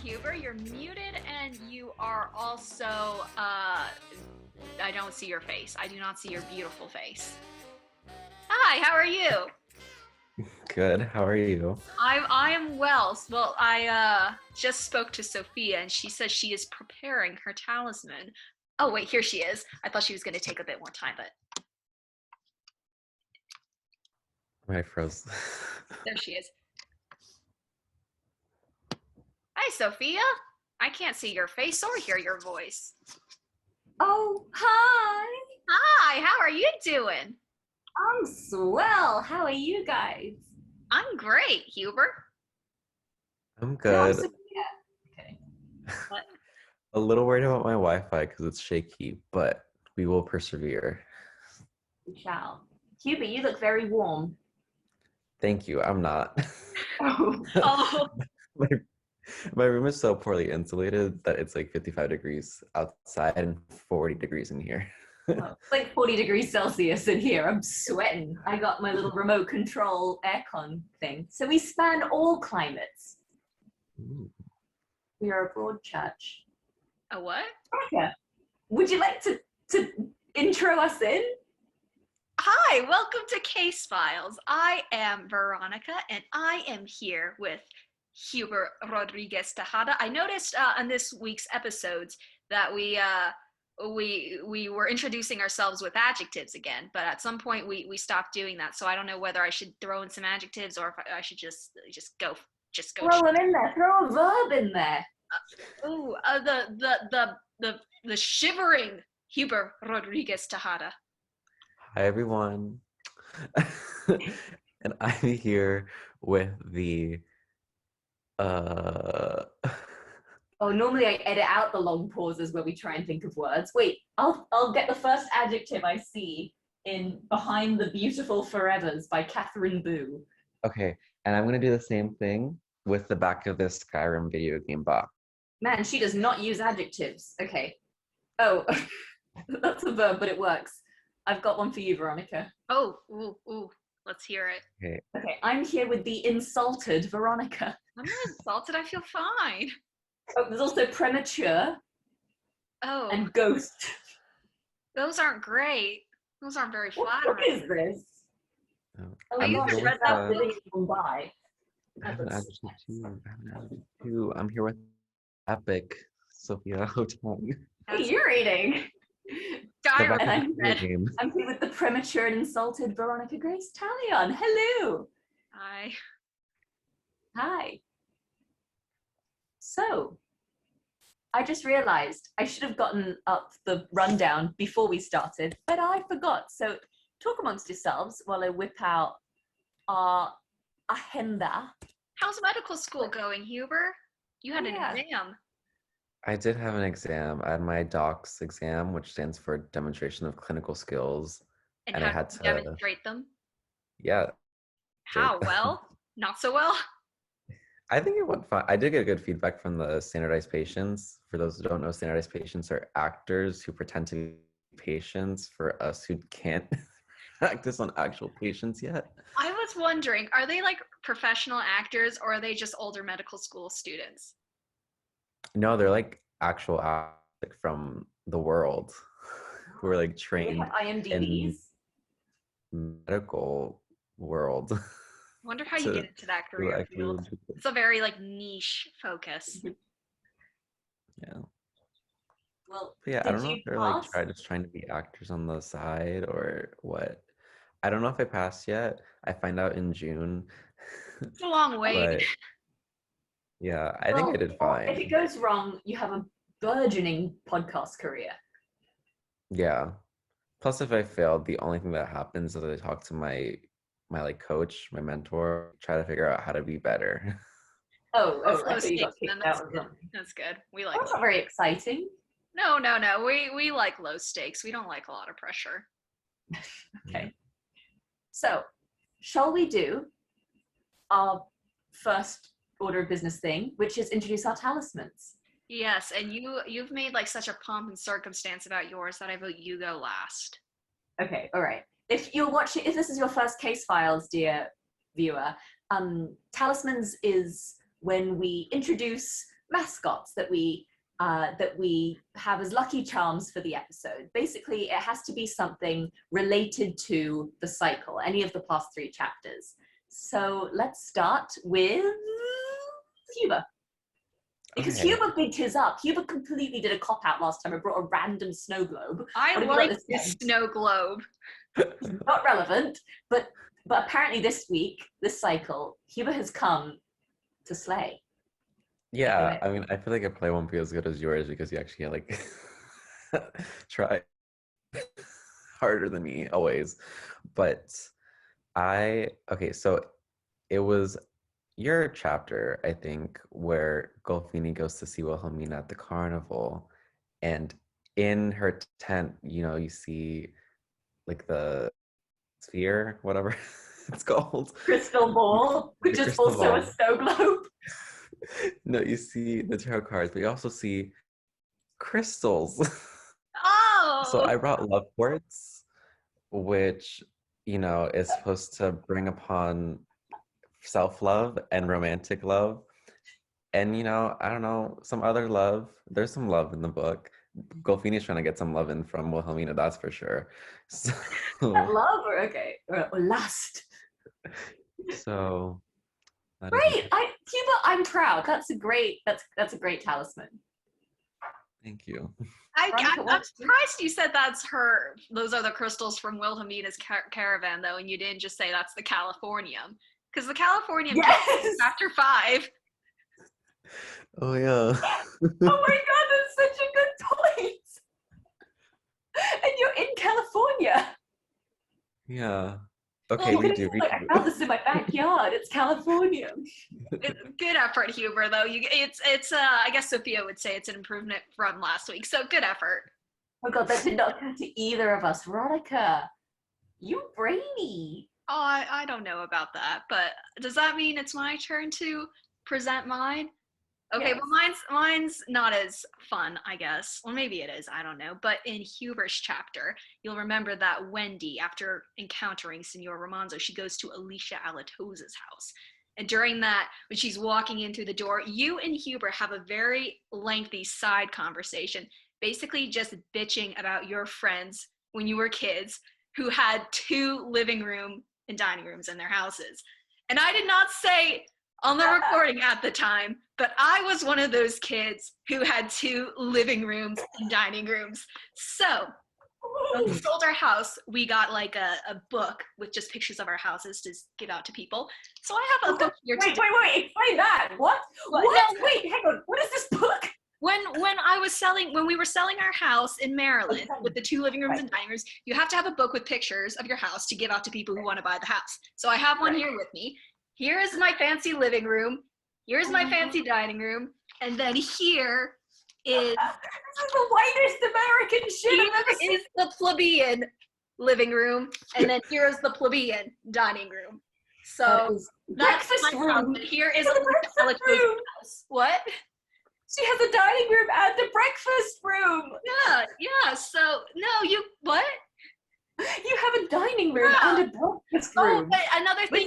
Huber. You're muted, and you are also, I don't see your face. I do not see your beautiful face. Hi, how are you? Good. How are you? I am well. Well, I just spoke to Sophia, and she says she is preparing her talisman. Oh, wait, here she is. I thought she was going to take a bit more time, but I froze. there she is. Hi, Sophia. I can't see your face or hear your voice. Oh, hi. Hi, how are you doing? I'm swell. How are you guys? I'm great, Huber. I'm Hello, good. Sophia. Okay. What? A little worried about my Wi-Fi because it's shaky, but we will persevere. We shall. Hubie, you look very warm. Thank you. I'm not. Oh. Oh, my, my room is so poorly insulated that it's like 55 degrees outside and 40 degrees in here. It's like 40 degrees Celsius in here. I'm sweating. I got my little remote control aircon thing. So we span all climates. Ooh. We are a broad church. a what? Yeah. Would you like to intro us in? Hi, welcome to Case Files. I am Veronica, and I am here with Huber Rodriguez Tejada. I noticed on this week's episodes that we were introducing ourselves with adjectives again, but at some point we stopped doing that. So I don't know whether I should throw in some adjectives or if I should just go. Throw them in there. Throw a verb in there. Ooh, the shivering Huber Rodriguez Tejada. Hi, everyone. And I'm here with the Oh, normally I edit out the long pauses where we try and think of words. Wait, I'll get the first adjective I see in Behind the Beautiful Forevers by Catherine Boo. Okay, and I'm gonna do the same thing with the back of this Skyrim video game box. Man, she does not use adjectives. Okay. Oh, that's a verb, but it works. I've got one for you, Veronica. Oh, ooh, let's hear it. Okay. Okay, I'm here with the insulted Veronica. I'm not insulted. I feel fine. Oh, there's also premature Oh, and ghost. those aren't great. Those aren't very What flattering. is this? Oh I'm gosh, here it's with that living by. I have an adjective too. I'm here with epic Sophia Hotong. Infuriating. The back Diary. of And the video game. I'm here with the premature and insulted Veronica Grace Talion. Hello. Hi. Hi. So, I just realized I should have gotten up the rundown before we started, but I forgot. So, talk amongst yourselves while I whip out our agenda. How's medical school going, Huber? You had an Yeah. exam. I did have an exam. I had my DOCS exam, which stands for Demonstration of Clinical Skills. And And I how had did you to, demonstrate them? yeah. How well? Not so well? I think it went fine. I did get good feedback from the standardized patients. For those who don't know, standardized patients are actors who pretend to be patients for us who can't practice on actual patients yet. I was wondering, are they like professional actors or are they just older medical school students? No, they're like actual actors from the world who are like Do they trained have in IMDb's? medical world. I wonder how you to get into that to career actually field. It's a very like niche focus. yeah. Well, But yeah, I did don't know you if they're like pass? just trying to be actors on the side or what. I don't know if I passed yet. I find out in June. It's a long wait. But yeah, I think I Well, did if fine. it goes wrong, you have a burgeoning podcast career. Yeah. Plus, if I failed, the only thing that happens is I talk to my like coach, my mentor, try to figure out how to be better. Oh, That's I low thought you got stakes, then kicked that's out of good. something. That's good. We like That's low. not very exciting. No. We like low stakes. We don't like a lot of pressure. Okay. So, shall we do our first order of business thing, which is introduce our talismans? Yes, and you've made like such a pomp and circumstance about yours that I vote you go last. Okay, all right. If this is your first case files, dear viewer, talismans is when we introduce mascots that we have as lucky charms for the episode. Basically, it has to be something related to the cycle, any of the past 3 chapters. So let's start with Huber. Because Okay. Huber bigged his up. Huber completely did a cop-out last time and brought a random snow globe. I like this snow globe. Not relevant, but apparently this week, this cycle, Huber has come to slay. Yeah, I mean, I feel like it probably won't be as good as yours because you actually like try harder than me always. But okay, so it was your chapter, I think, where Golfini goes to see Wilhelmina at the carnival, and in her tent, you see like the sphere, whatever it's called. Crystal ball, which is also a snow globe. No, you see the tarot cards, but you also see crystals. Oh! So I brought love quartz, which, is supposed to bring upon self-love and romantic love. And, I don't know, some other love. There's some love in the book. Golfini's trying to get some love in from Wilhelmina, that's for sure. So, love or okay, or lust. So Great, Huber, I'm proud. That's a great talisman. Thank you. I'm surprised you said those are the crystals from Wilhelmina's caravan, though, and you didn't just say that's the Californium. Because the Californium is chapter 5. Oh, yeah. Oh my god, that's such a good point. And you're in California. Yeah. Okay, redo. I found this in my backyard. It's California. Good effort, Huber. Though it's I guess Sophia would say it's an improvement from last week. So good effort. Oh god, that did not occur to either of us. Veronica, you brainy. Oh, I don't know about that, but does that mean it's my turn to present mine? Okay, yes. Well, mine's not as fun, I guess. Well, maybe it is, I don't know. But in Huber's chapter, you'll remember that Wendy, after encountering Signor Romanzo, she goes to Alicia Alatos's house. And during that, when she's walking in through the door, you and Huber have a very lengthy side conversation, basically just bitching about your friends when you were kids who had 2 living room and dining rooms in their houses. And I did not say on the recording at the time, but I was one of those kids who had 2 living rooms and dining rooms. So when we sold our house, we got like a book with just pictures of our houses to give out to people. So I have a book here today. Wait, explain that. What? No, wait, hang on. What is this book? When we were selling our house in Maryland with the 2 living rooms and dining rooms, you have to have a book with pictures of your house to give out to people who want to buy the house. So I have one here with me. Here is my fancy living room. Here's my fancy dining room. And then here is... This is the whitest American shit I've ever seen. Is the plebeian living room. And then here's the plebeian dining room. So that's my room. Here is a house. What? She has a dining room and a breakfast room. Yeah. So, no, what? You have a dining room and a breakfast room. Oh, but another thing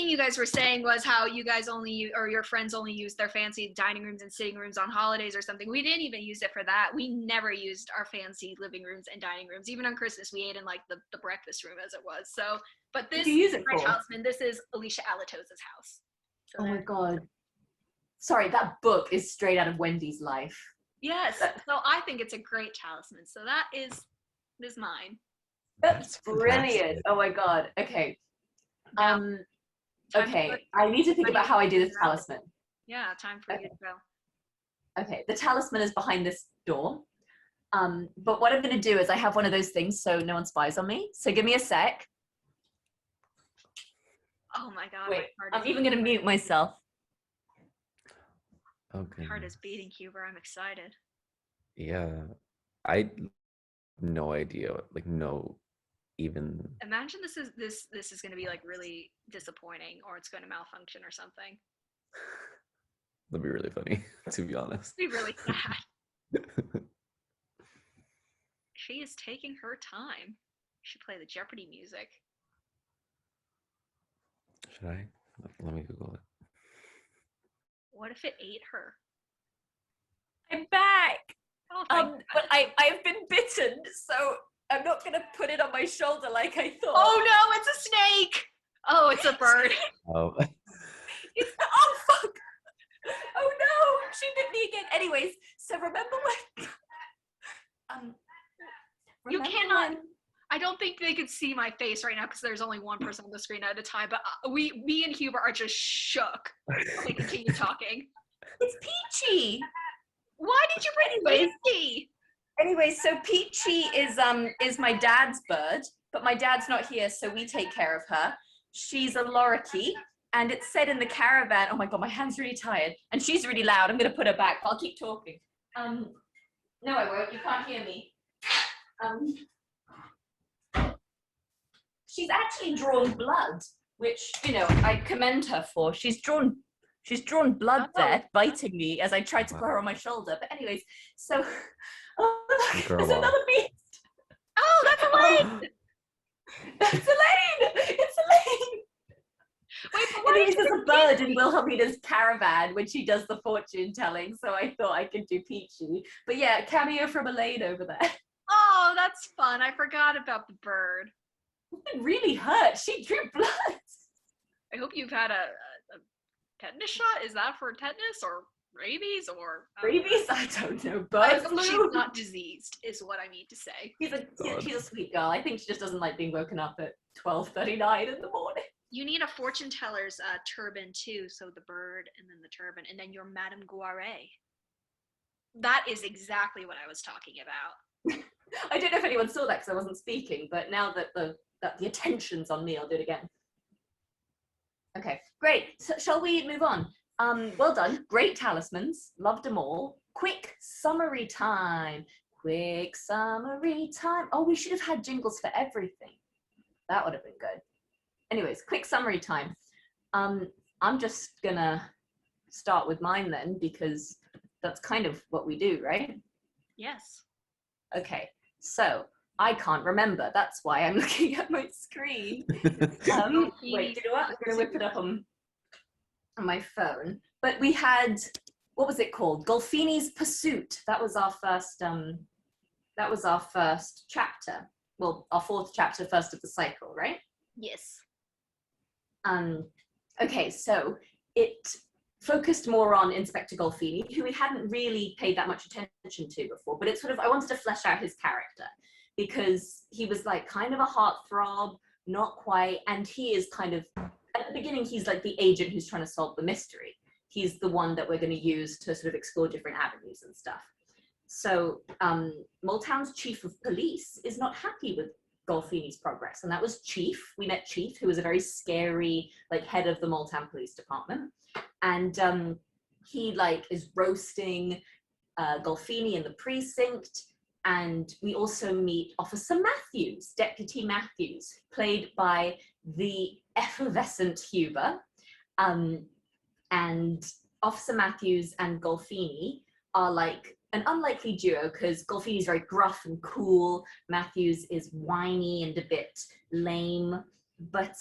you guys were saying was how you guys or your friends only use their fancy dining rooms and sitting rooms on holidays or something. We didn't even use it for that. We never used our fancy living rooms and dining rooms. Even on Christmas, we ate in like the breakfast room as it was. So, but this is my Talisman. This is Alicia Alatos's house. So oh my god. Sorry, that book is straight out of Wendy's life. Yes. So I think it's a great talisman. So that is mine. That's brilliant. Oh my god. Okay. Okay. I need to think about how I do this talisman. Yeah, time for you to go. Okay. The talisman is behind this door. But what I'm going to do is I have one of those things so no one spies on me. So give me a sec. Oh my god. Wait, I'm even going to mute myself. Okay. My heart is beating, Huber. I'm excited. Yeah. I no idea. Like no even imagine this is going to be like really disappointing, or it's going to malfunction or something. That'd be really funny, to be honest. It'd be really sad. She is taking her time. You should play the Jeopardy music. Should I? Let me Google it. What if it ate her? I'm back. Oh, thank But I've been bitten, so I'm not gonna put it on my shoulder like I thought. Oh no, it's a snake! Oh, it's a bird. Oh, It's the, oh fuck! Oh no, she bit me again. Anyways, so remember when? You remember cannot. when- I don't think they could see my face right now because there's only one person on the screen at a time. But me and Huber are just shook. Okay, continue talking. It's Peachy. Why did you bring Anyways. Peachy? Anyway, so Peachy is my dad's bird, but my dad's not here, so we take care of her. She's a lorikeet, and it said in the caravan. Oh my god, my hand's really tired, and she's really loud. I'm gonna put her back. I'll keep talking. No, I won't. You can't hear me. She's actually drawn blood, which I commend her for. She's drawn blood there, biting me as I tried to put her on my shoulder. But anyways, so there's another beast. Oh, that's Elaine. That's Elaine. It's Elaine. Wait, but why Anyways, did there's a bird in Wilhelmina's caravan when she does the fortune telling, so I thought I could do Peachy. But yeah, cameo from Elaine over there. Oh, that's fun. I forgot about the bird. It really hurt. She drew blood. I hope you've had a tetanus shot. Is that for tetanus or rabies or Rabies? I don't know. I Bird hope flu? she's not diseased, is what I mean to say. She's a sweet girl. I think she just doesn't like being woken up at 12:39 in the morning. You need a fortune teller's turban too, so the bird and then the turban, and then your Madame Guare. That is exactly what I was talking about. I don't know if anyone saw that because I wasn't speaking, but now that the attention's on me, I'll do it again. Okay, great. So, shall we move on? Well done. Great talismans. Loved them all. Quick summary time. Quick summary time. Oh, we should have had jingles for everything. That would have been good. Anyways, quick summary time. I'm just gonna start with mine then because that's kind of what we do, right? Yes. Okay, so I can't remember. That's why I'm looking at my screen. Wait, you know what? I'm gonna whip it up on my phone. But we had, what was it called? Golfini's Pursuit. That was our first. That was our first chapter. Well, our fourth chapter, first of the cycle, right? Yes. Okay, so it focused more on Inspector Golfini, who we hadn't really paid that much attention to before, but it's sort of, I wanted to flesh out his character because he was like kind of a heartthrob, not quite, and he is kind of, at the beginning, he's like the agent who's trying to solve the mystery. He's the one that we're going to use to sort of explore different avenues and stuff. So Moletown's chief of police is not happy with Golfini's progress, and that was Chief. We met Chief, who was a very scary, like, head of the Moletown Police Department, and he like is roasting Golfini in the precinct. And we also meet Officer Matthews, Deputy Matthews, played by the effervescent Huber, and Officer Matthews and Golfini are like an unlikely duo because Golfini is very gruff and cool. Matthews is whiny and a bit lame. But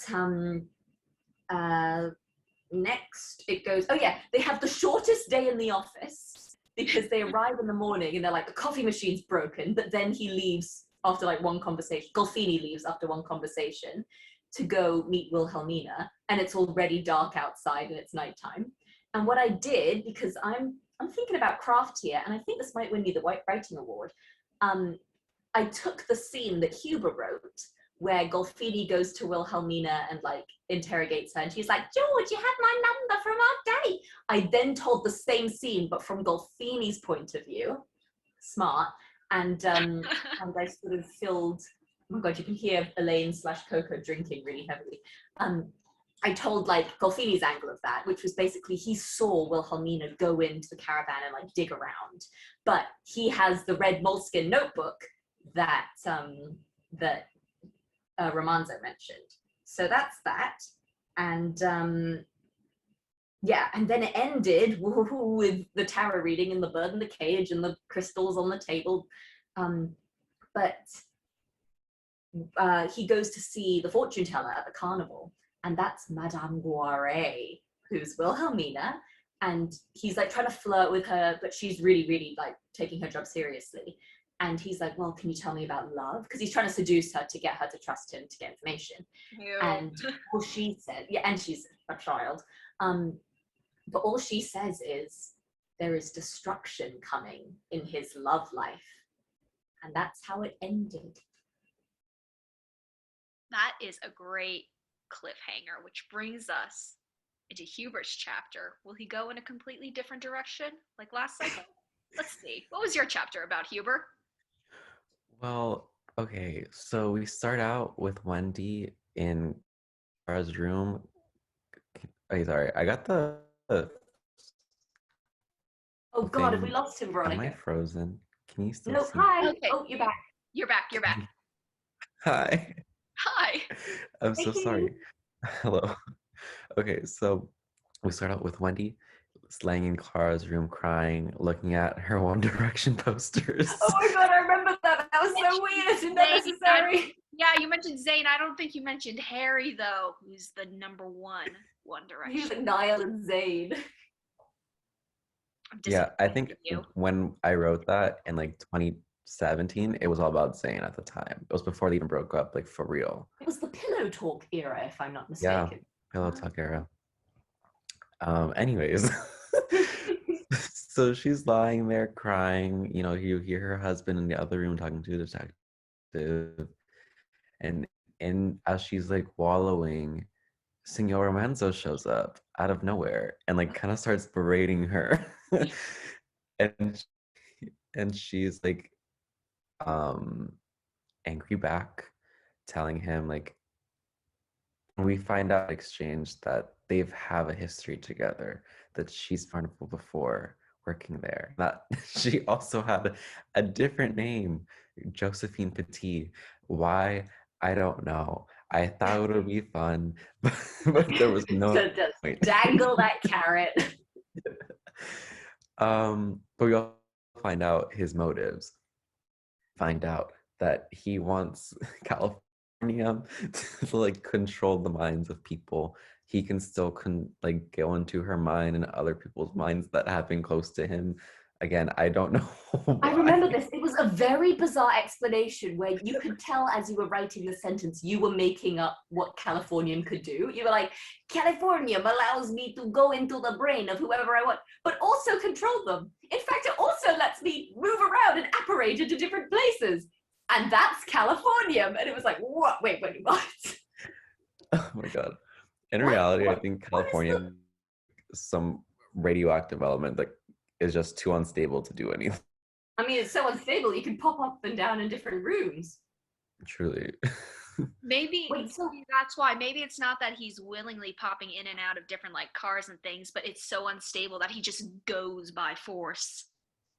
next it goes, oh yeah, they have the shortest day in the office because they arrive in the morning and they're like, the coffee machine's broken, but then he leaves after like one conversation. Golfini leaves after one conversation to go meet Wilhelmina, and it's already dark outside and it's nighttime. And what I did, because I'm thinking about craft here, and I think this might win me the White Writing Award. I took the scene that Huber wrote, where Golfini goes to Wilhelmina and like interrogates her, and she's like, "George, you had my number from our date." I then told the same scene, but from Golfini's point of view. Smart. And and I sort of filled. Oh my God, you can hear Elaine/Coco drinking really heavily. I told like Golfini's angle of that, which was basically he saw Wilhelmina go into the caravan and like dig around, but he has the red moleskin notebook that Romanzo mentioned. So that's that, and yeah, and then it ended with the tarot reading and the bird in the cage and the crystals on the table, but he goes to see the fortune teller at the carnival. And that's Madame Guare, who's Wilhelmina. and he's like trying to flirt with her, but she's really, really like taking her job seriously. And he's like, well, can you tell me about love? Because he's trying to seduce her to get her to trust him to get information. Ew. And all she said, yeah, and she's a child, but all she says is, there is destruction coming in his love life. And that's how it ended. That is a great cliffhanger, which brings us into Hubert's chapter. Will he go in a completely different direction like last cycle? Let's see. What was your chapter about, Huber? Well, okay, so we start out with Wendy in Kara's room. Oh, sorry, I got the Oh God, have we thing. lost him, Am I Veronica? frozen? Can you still No, see? hi. Okay. Oh, you're back. You're back. You're back. Hi. Hi. I'm so Hey. sorry. Hello. Okay, so we start out with Wendy laying in Clara's room crying, looking at her One Direction posters. Oh my God, I remember that. That was so weird and unnecessary. Yeah, you mentioned Zayn. I don't think you mentioned Harry, though, who's the number One He was Direction. like Niall and Zayn. I'm Yeah, I disappointed think in you. when I wrote that in like 2017, it was all about Zayn at the time. It was before they even broke up, like for real. It was the Pillow Talk era, if I'm not Yeah, mistaken. Pillow Talk era. Anyways, so she's lying there crying. You know, you hear her husband in the other room talking to the detective, and as she's like wallowing, Signor Manzo shows up out of nowhere and like kind of starts berating her, and and she's like angry back, telling him like we find out exchange that they've have a history together, that she's vulnerable before working there, that she also had a different name, Josephine Petit. Why? I don't know. I thought it would be fun, but there was no So just point. dangle that carrot. But we also find out his motives. Find out that he wants California to like control the minds of people. He can still like go into her mind and other people's minds that have been close to him. Again, I don't know why. I remember this. It was a very bizarre explanation where you could tell as you were writing the sentence, you were making up what Californium could do. You were like, Californium allows me to go into the brain of whoever I want, but also control them. In fact, it also lets me move around and apparate into different places. And that's Californium. And it was like, what? Wait, what? Oh my God. In reality, I think what is California, some radioactive element that is just too unstable to do anything. I mean, it's so unstable. You can pop up and down in different rooms. Truly. Maybe Wait, so that's why. Maybe it's not that he's willingly popping in and out of different like cars and things, but it's so unstable that he just goes by force.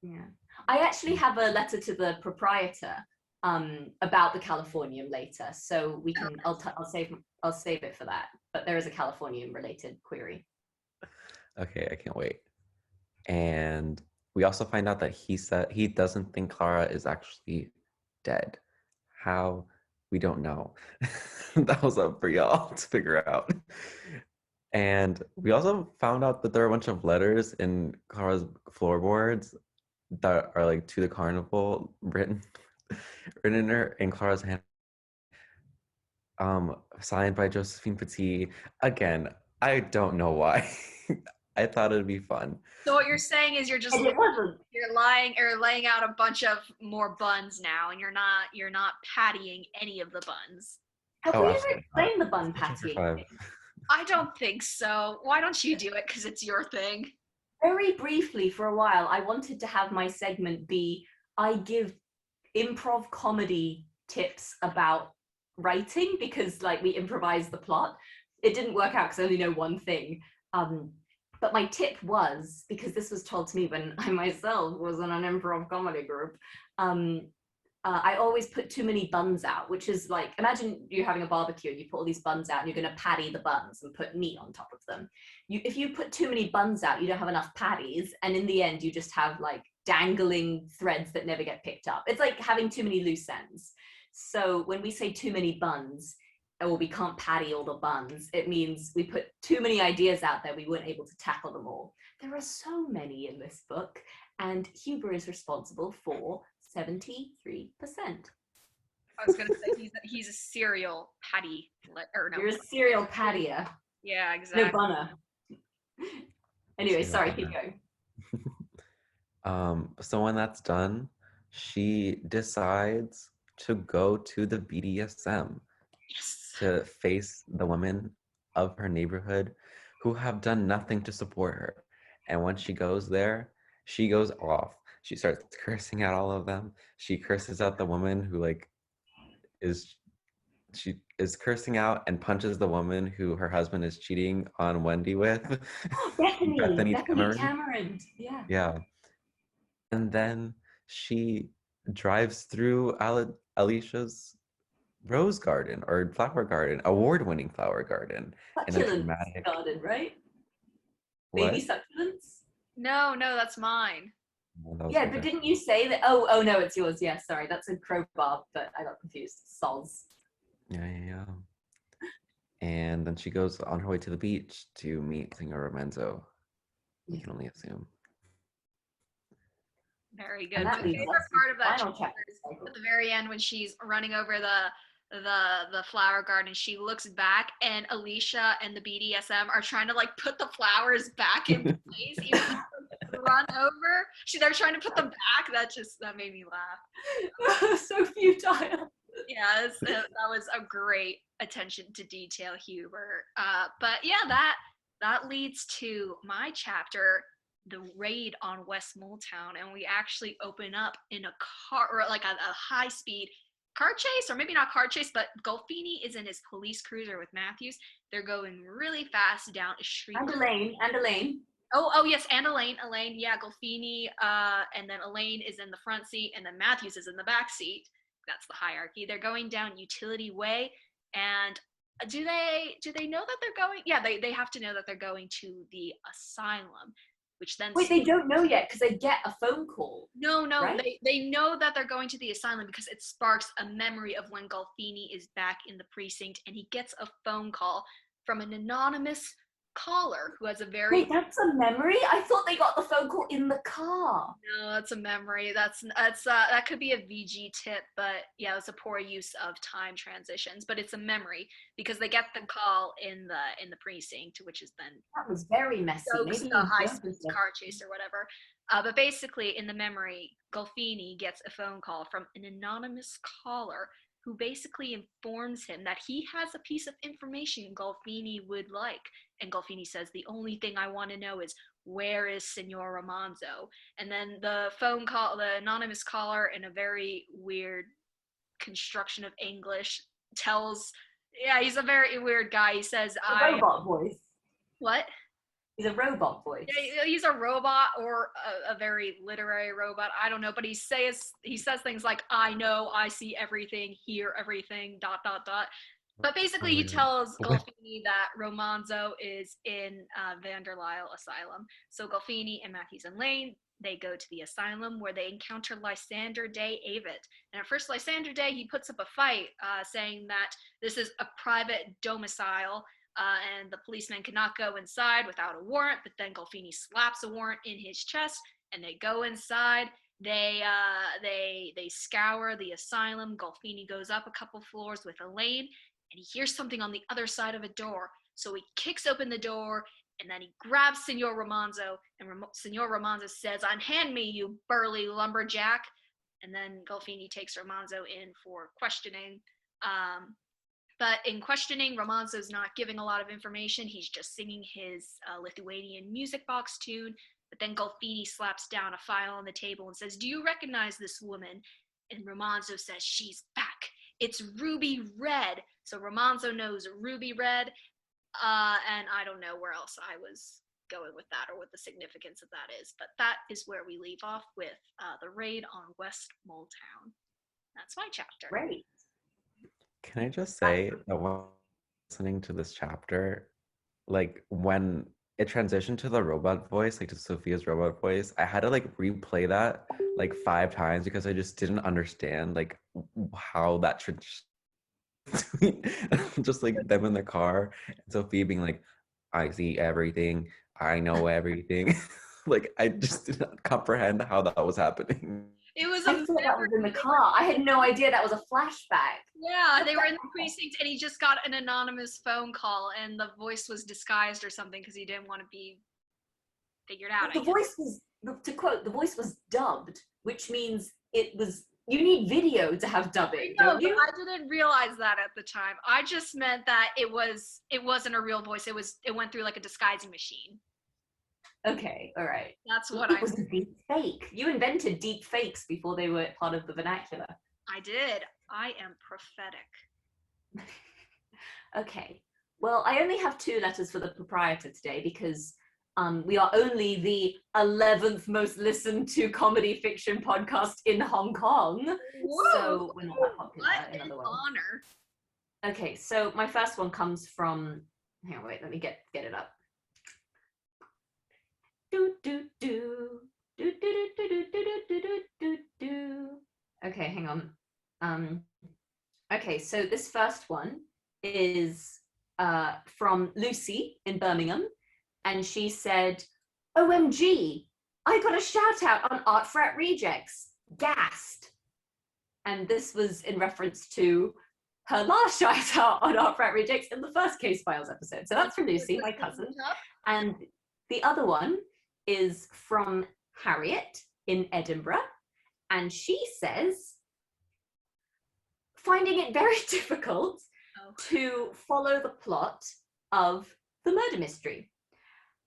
yeah, I actually have a letter to the proprietor about the Californium later, so we can. I'll save it for that. But there is a Californium related query. Okay, I can't wait. And we also find out that he said he doesn't think Clara is actually dead. How? We don't know. That was up for y'all to figure out. And we also found out that there are a bunch of letters in Clara's floorboards that are like to the carnival written in Clara's hand. Signed by Josephine Petit. Again, I don't know why. I thought it'd be fun. So what you're saying is you're lying or laying out a bunch of more buns now, and you're not pattying any of the buns. Have Oh, we ever absolutely explained the bun Chapter pattying 5. thing? I don't think so. Why don't you do it? Because it's your thing. Very briefly, for a while, I wanted to have my segment be I give improv comedy tips about writing because like we improvise the plot. It didn't work out because I only know one thing. But my tip was, because this was told to me when I myself was in an improv comedy group, I always put too many buns out, which is like, imagine you're having a barbecue and you put all these buns out and you're going to patty the buns and put meat on top of them. If you put too many buns out, you don't have enough patties. And in the end, you just have like dangling threads that never get picked up. It's like having too many loose ends. So when we say too many buns, oh, we can't patty all the buns. It means we put too many ideas out there, we weren't able to tackle them all. There are so many in this book, and Huber is responsible for 73%. I was gonna say he's a serial patty, or no? You're a serial pattier. Yeah, No exactly. bunner. Anyway, Serial sorry, bunner. keep going. So when that's done, she decides to go to the BDSM Yes. to face the women of her neighborhood who have done nothing to support her. And when she goes there, she goes off. She starts cursing at all of them. She curses out the woman who she is cursing out and punches the woman who her husband is cheating on Wendy with. Bethany Cameron. Cameron. Yeah. Yeah. And then she drives through Alicia's rose garden or flower garden, award-winning flower garden in a Succulent dramatic garden, right? what? Baby succulents? No, that's mine. Well, that was Yeah, good but there. didn't you say that? Oh no, it's yours. Yeah, sorry, that's a crowbar, but I got confused. Soz. Yeah. And then she goes on her way to the beach to meet Senor Romanzo. We can only assume. Very good. And My that leaves favorite us part of that final chapter chapter. is at the very end when she's running over the flower garden. She looks back and Alicia and the BDSM are trying to like put the flowers back in place, even though they're run over. They're trying to put them back. That made me laugh. So futile. Yeah, that was a great attention to detail humor. But yeah, that leads to my chapter, the raid on West Moletown, and we actually open up in a car, or like a high speed car chase, or maybe not car chase, but Golfini is in his police cruiser with Matthews. They're going really fast down a street. And Elaine. Oh yes, and Elaine, yeah, Golfini, and then Elaine is in the front seat, and then Matthews is in the back seat. That's the hierarchy. They're going down Utility Way, and do they know that they're going? Yeah, they have to know that they're going to the asylum, which then Wait, they don't know yet because they get a phone call. no, right? they know that they're going to the asylum because it sparks a memory of when Golfini is back in the precinct, and he gets a phone call from an anonymous caller who has a very Wait, that's a memory? I thought they got the phone call in the car. No, that's a memory. That could be a VG tip, but yeah, it's a poor use of time transitions. But it's a memory because they get the call in the precinct, which is then That was very messy. stokes Maybe the you high jumped speed into- car chase or whatever. But basically, in the memory, Golfini gets a phone call from an anonymous caller who basically informs him that he has a piece of information Golfini would like. And Golfini says, the only thing I want to know is, where is Senor Romanzo? And then the anonymous caller, in a very weird construction of English, tells, yeah, he's a very weird guy. He says, robot voice. What? He's a robot voice. Yeah, he's a robot or a very literary robot. I don't know, but he says things like, I know, I see everything, hear everything, ... But basically, he tells Golfini that Romanzo is in Vanderlyle Asylum. So Golfini and Matthews and Lane, they go to the asylum where they encounter Lysander Day Avett. And at first, Lysander Day, he puts up a fight saying that this is a private domicile and the policeman cannot go inside without a warrant. But then Golfini slaps a warrant in his chest and they go inside. They scour the asylum. Golfini goes up a couple floors with Elaine, and he hears something on the other side of a door. So he kicks open the door, and then he grabs Senor Romanzo, and Senor Romanzo says, "Unhand me, you burly lumberjack." And then Golfini takes Romanzo in for questioning. But in questioning, Romanzo's not giving a lot of information. He's just singing his Lithuanian music box tune. But then Golfini slaps down a file on the table and says, "Do you recognize this woman?" And Romanzo says, "She's back. It's Ruby Red." So Romanzo knows Ruby Red. And I don't know where else I was going with that or what the significance of that is. But that is where we leave off with the raid on West Moletown. That's my chapter. Great. Can I just say that when listening to this chapter, like when it transitioned to the robot voice, like to Sophia's robot voice, I had to like replay that like 5 times because I just didn't understand like how that just like them in the car, and Sophia being like, I see everything, I know everything. Like I just did not comprehend how that was happening. It was I a thought that was in the memory. car. I had no idea that was a flashback. Yeah, they were in the precinct and he just got an anonymous phone call and the voice was disguised or something because he didn't want to be figured out. The voice was, to quote, the voice was dubbed, which means it was, you need video to have dubbing, No, don't you? I didn't realize that at the time. I just meant that it wasn't a real voice. It went through like a disguising machine. Okay, all right. That's what It was a deep fake. You invented deep fakes before they were part of the vernacular. I did. I am prophetic. Okay. Well, I only have 2 letters for the proprietor today because we are only the 11th most listened to comedy fiction podcast in Hong Kong. Whoa, so we're not that popular what in an other words. honor. Okay, so my first one comes from, hang on, wait, let me get it up. Do, do, do. Do, do, do, do, do, do, do, do, do. Okay, hang on. Okay, so this first one is from Lucy in Birmingham, and she said, OMG, I got a shout out on Art Frat Rejects, gassed. And this was in reference to her last shout out on Art Frat Rejects in the first Case Files episode. So that's from Lucy, my cousin. And the other one is from Harriet in Edinburgh, and she says, finding it very difficult to follow the plot of the murder mystery.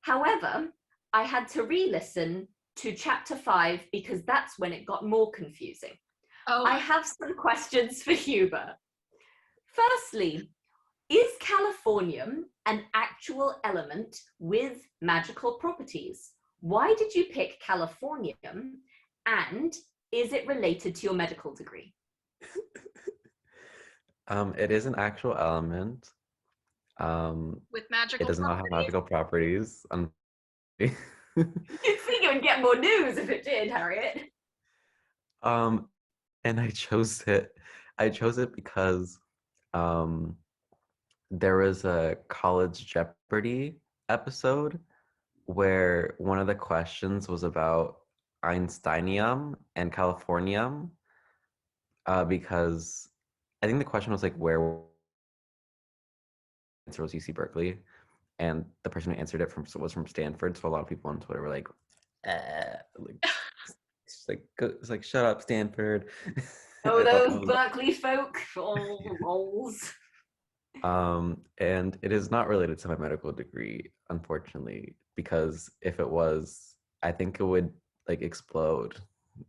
However, I had to re-listen to chapter 5 because that's when it got more confusing. I have some questions for Huber. Firstly, is californium an actual element with magical properties? Why did you pick californium, and is it related to your medical degree? It is an actual element. With magical It does not have magical properties. You'd think it would get more news if it did, Harriet. And I chose it. I chose it because there was a College Jeopardy episode where one of the questions was about Einsteinium and Californium, because I think the question was like, where answer was UC Berkeley, and the person who answered it was from Stanford. So a lot of people on Twitter were like it's like shut up, Stanford. Oh, those Berkeley folk. Oh, lols. And it is not related to my medical degree, unfortunately, because if it was, I think it would like explode.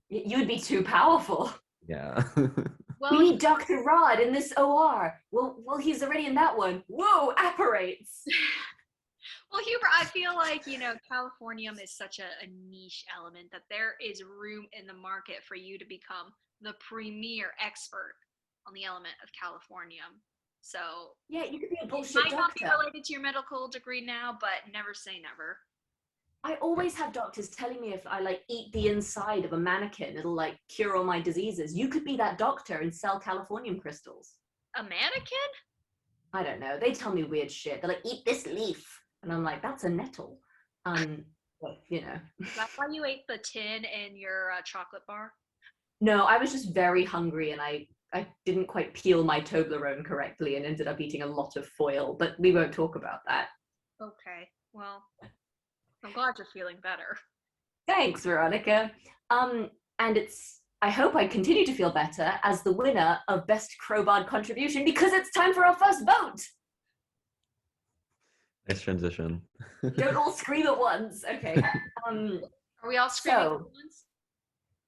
You would be too powerful. Yeah. We need Dr. Rod in this OR. Well, he's already in that one. Whoa, apparates. Well, Huber, I feel like, californium is such a niche element that there is room in the market for you to become the premier expert on the element of californium. So yeah, you could be a bullshit might doctor. not be related to your medical degree now, but never say never. I always have doctors telling me if I like eat the inside of a mannequin, it'll like cure all my diseases. You could be that doctor and sell californium crystals. A mannequin? I don't know. They tell me weird shit. They're like, eat this leaf. And I'm like, that's a nettle. But, Is that why you ate the tin in your chocolate bar? No, I was just very hungry and I didn't quite peel my Toblerone correctly and ended up eating a lot of foil, but we won't talk about that. Okay, well, I'm glad you're feeling better. Thanks, Veronica. And I hope I continue to feel better as the winner of Best Crowbarred Contribution because it's time for our first vote. Nice transition. Don't all scream at once. Okay. Are we all screaming at once?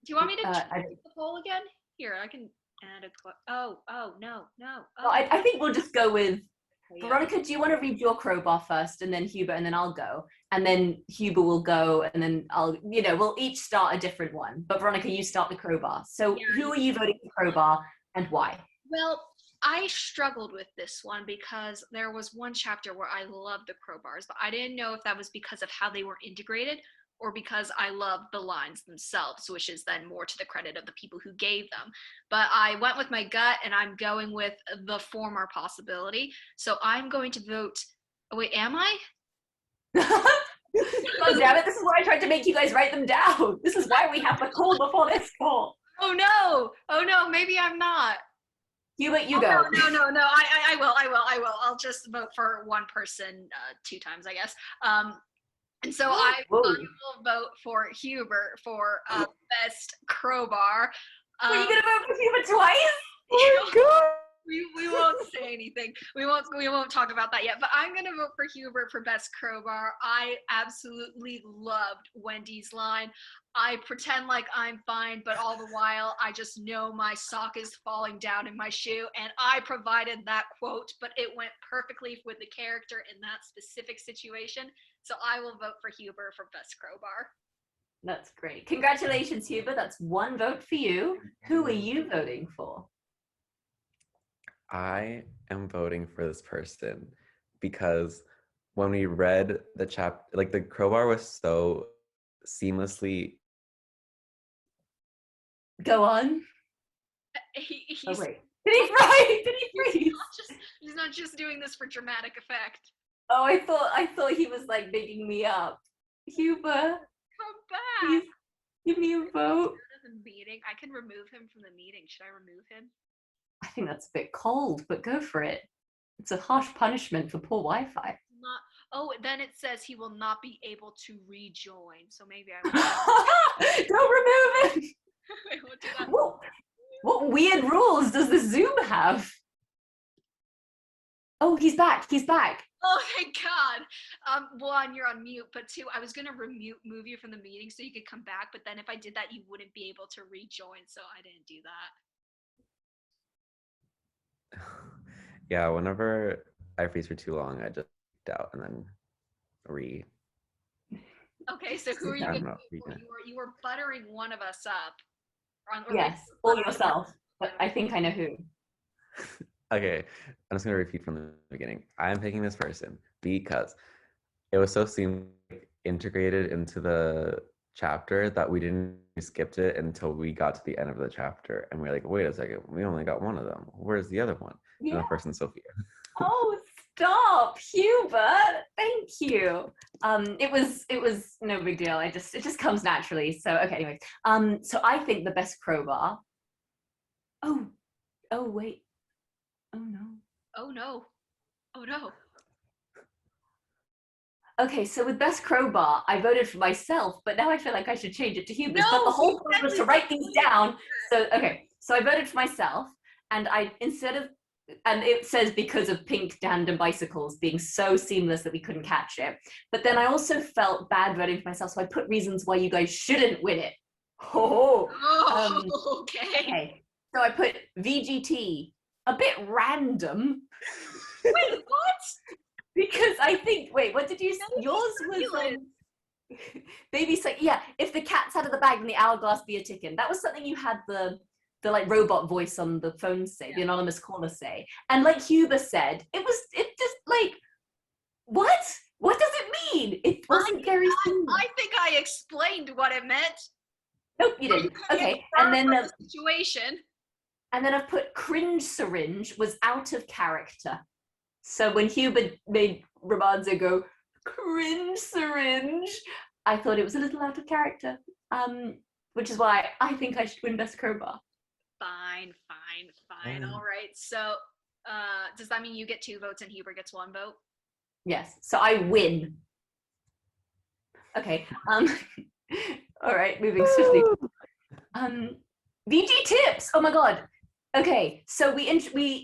Do you want me to check the poll again? Here, I can add a no. Oh. I think we'll just go with Veronica. Do you want to read your crowbar first, and then Huber, and then I'll go, and then Huber will go, and then we'll each start a different one. But Veronica, you start the crowbar. So who are you voting for crowbar, and why? Well, I struggled with this one because there was one chapter where I loved the crowbars, but I didn't know if that was because of how they were integrated or because I love the lines themselves, which is then more to the credit of the people who gave them. But I went with my gut, and I'm going with the former possibility. So I'm going to vote. Oh, wait, am I? God damn it, this is why I tried to make you guys write them down. This is why we have the call before this call. Oh no, maybe I'm not. Hubert, you go. No, I will. I'll just vote for one person 2 times, I guess. And so I will vote for Hubert for best crowbar. Were you gonna vote for Hubert twice? Oh my god! We won't say anything. We won't talk about that yet. But I'm gonna vote for Hubert for best crowbar. I absolutely loved Wendy's line. I pretend like I'm fine, but all the while I just know my sock is falling down in my shoe, and I provided that quote, but it went perfectly with the character in that specific situation. So I will vote for Hubert for best crowbar. That's great. Congratulations, Hubert. That's 1 vote for you. Who are you voting for? I am voting for this person because when we read the chapter, like the crowbar was so seamlessly. Go on. He's, oh wait, did he fry? Did he freeze? He's not just doing this for dramatic effect. Oh, I thought he was like bigging me up. Hubert, come back. Please give me a vote. The meeting. I can remove him from the meeting. Should I remove him? I think that's a bit cold, but go for it. It's a harsh punishment for poor Wi-Fi. Oh, then it says he will not be able to rejoin. So maybe I don't remove him. Wait, we'll do that. What weird rules does the Zoom have? Oh, he's back. He's back. Oh, thank God. 1, you're on mute, but 2, I was gonna move you from the meeting so you could come back, but then if I did that, you wouldn't be able to rejoin, so I didn't do that. Yeah, whenever I freeze for too long, I just out and then Okay, so who are you gonna vote for? You were buttering one of us up. Yes, or yourself, but I think I know who. Okay, I'm just gonna repeat from the beginning. I'm picking this person because it was so seamlessly integrated into the chapter that we skipped it until we got to the end of the chapter, and we're like, wait a second, we only got one of them. Where's the other one? Yeah. And the person's Sophia. Oh, stop, Hubert! Thank you. It was no big deal. It just comes naturally. So okay, anyways. So I think the best crowbar. Oh wait. Oh no. Okay, so with best crowbar, I voted for myself, but now I feel like I should change it to Hubert. But the whole point was to write these down. So okay, so I voted for myself, and and it says because of pink tandem bicycles being so seamless that we couldn't catch it. But then I also felt bad voting for myself, so I put reasons why you guys shouldn't win it. Okay. So I put VGT, a bit random. Wait, what? Because I think, what did you say? Yours was baby, so yeah, if the cat's out of the bag, then the hourglass be a ticking. That was something you had the like robot voice on the phone say, the anonymous caller say. And like Hubert said, it just like, what does it mean? It wasn't very simple. I think I explained what it meant. Nope, you didn't. Okay, and then the situation. And then I've put cringe syringe was out of character. So when Hubert made Romanzo go cringe syringe, I thought it was a little out of character. Which is why I think I should win best crowbar. Fine. All right. So does that mean you get 2 votes and Hubert gets 1 vote? Yes. So I win. Okay. All right. Moving swiftly. VG tips. Oh my god. Okay. So we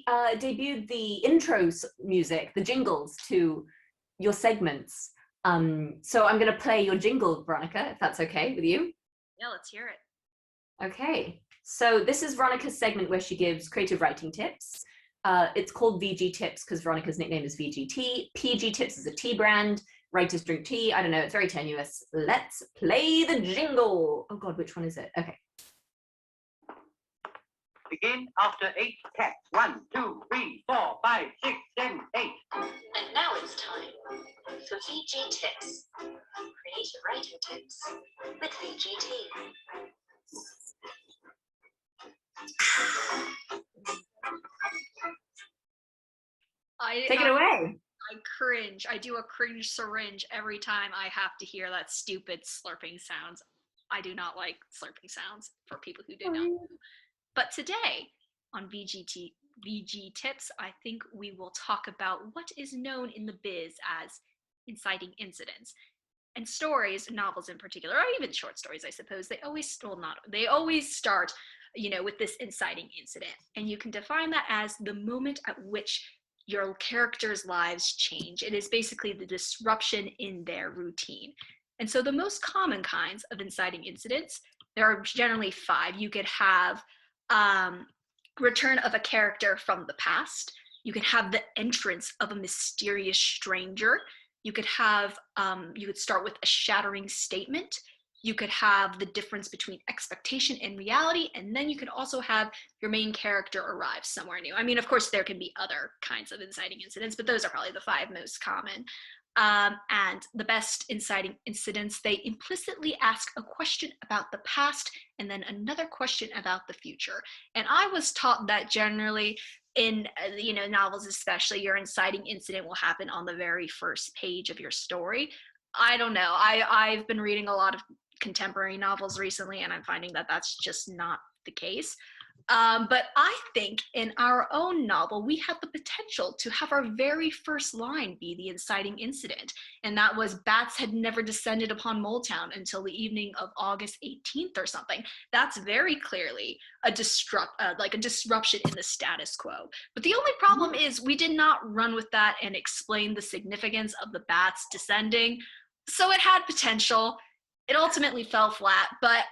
debuted the intro music, the jingles to your segments. So I'm going to play your jingle, Veronica, if that's okay with you. Yeah, let's hear it. Okay. So this is Veronica's segment where she gives creative writing tips. It's called VG Tips because Veronica's nickname is VGT. PG Tips is a tea brand. Writers drink tea. I don't know. It's very tenuous. Let's play the jingle. Oh God, which one is it? Okay. Begin after 8 cats. 1, 2, 3, 4, 5, 6, 7, 8. And now it's time for VG Tips. Creative writing tips. Take it away. I cringe. I do a cringe syringe every time I have to hear that stupid slurping sounds. I do not like slurping sounds for people who do not know. But today on VG Tips, I think we will talk about what is known in the biz as inciting incidents. And stories, novels in particular, or even short stories, I suppose, they always start, with this inciting incident. And you can define that as the moment at which your characters' lives change. It is basically the disruption in their routine. And so the most common kinds of inciting incidents, there are generally 5. You could have return of a character from the past. You could have the entrance of a mysterious stranger. You could have, you could start with a shattering statement. You could have the difference between expectation and reality. And then you could also have your main character arrive somewhere new. I mean, of course, there can be other kinds of inciting incidents, but those are probably the 5 most common. And the best inciting incidents, they implicitly ask a question about the past and then another question about the future. And I was taught that generally in novels, especially, your inciting incident will happen on the very first page of your story. I don't know. I've been reading a lot of contemporary novels recently, and I'm finding that that's just not the case. But I think in our own novel, we have the potential to have our very first line be the inciting incident. And that was bats had never descended upon Moletown until the evening of August 18th or something. That's very clearly a disruption in the status quo. But the only problem is we did not run with that and explain the significance of the bats descending. So it had potential. It ultimately fell flat, but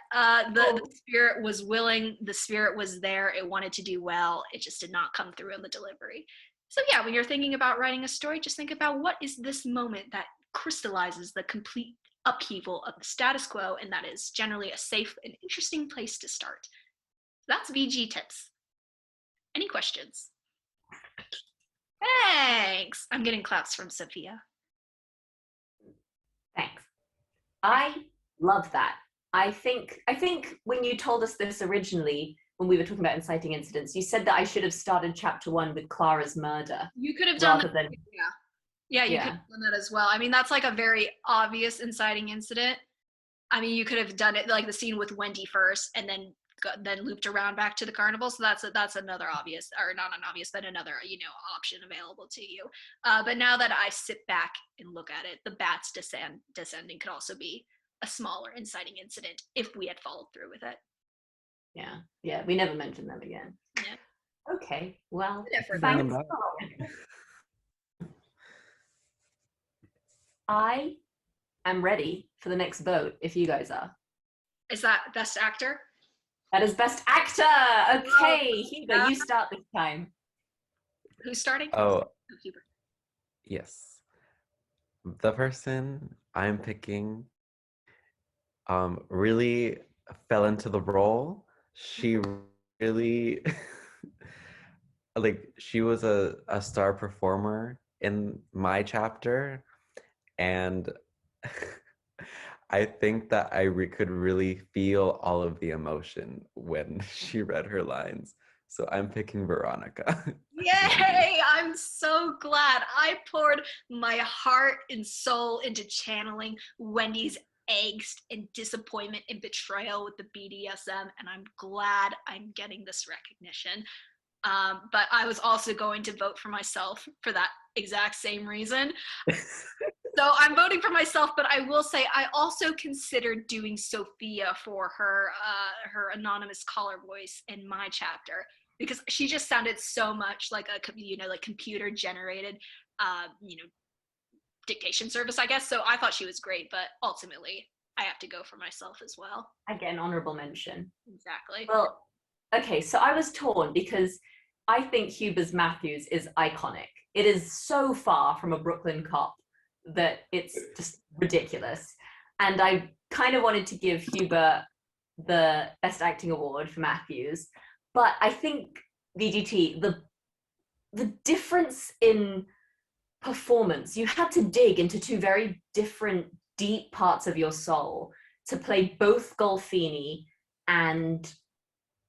the spirit was willing, the spirit was there, it wanted to do well, it just did not come through in the delivery. So yeah, when you're thinking about writing a story, just think about what is this moment that crystallizes the complete upheaval of the status quo, and that is generally a safe and interesting place to start. That's VG Tips. Any questions? Thanks! I'm getting claps from Sophia. Thanks. I love that. I think when you told us this originally, when we were talking about inciting incidents, you said that I should have started chapter 1 with Clara's murder. You could have done that. Than, yeah, you could have done that as well. I mean, that's like a very obvious inciting incident. I mean, you could have done it like the scene with Wendy first, and then looped around back to the carnival. So that's another obvious, or not an obvious, but another option available to you. But now that I sit back and look at it, the bats descending could also be a smaller inciting incident if we had followed through with it. Yeah, we never mentioned them again. Yeah. Okay, well, thanks. I am ready for the next vote if you guys are. Is that best actor? That is best actor. Okay, Huber, you start this time. Who's starting? Huber. Yes. The person I'm picking really fell into the role. She really she was a star performer in my chapter, and I think that I could really feel all of the emotion when she read her lines. So I'm picking Veronica. Yay! I'm so glad. I poured my heart and soul into channeling Wendy's angst and disappointment and betrayal with the BDSM, and I'm glad I'm getting this recognition. But I was also going to vote for myself for that exact same reason. So I'm voting for myself, but I will say I also considered doing Sophia for her anonymous caller voice in my chapter, because she just sounded so much like a computer generated dictation service, I guess. So I thought she was great, but ultimately I have to go for myself as well. I get an honorable mention. Exactly. Well, okay, so I was torn because I think Huber's Matthews is iconic. It is so far from a Brooklyn cop that it's just ridiculous. And I kind of wanted to give Huber the Best Acting Award for Matthews, but I think VGT, the difference in performance, you had to dig into 2 very different deep parts of your soul to play both Golfini and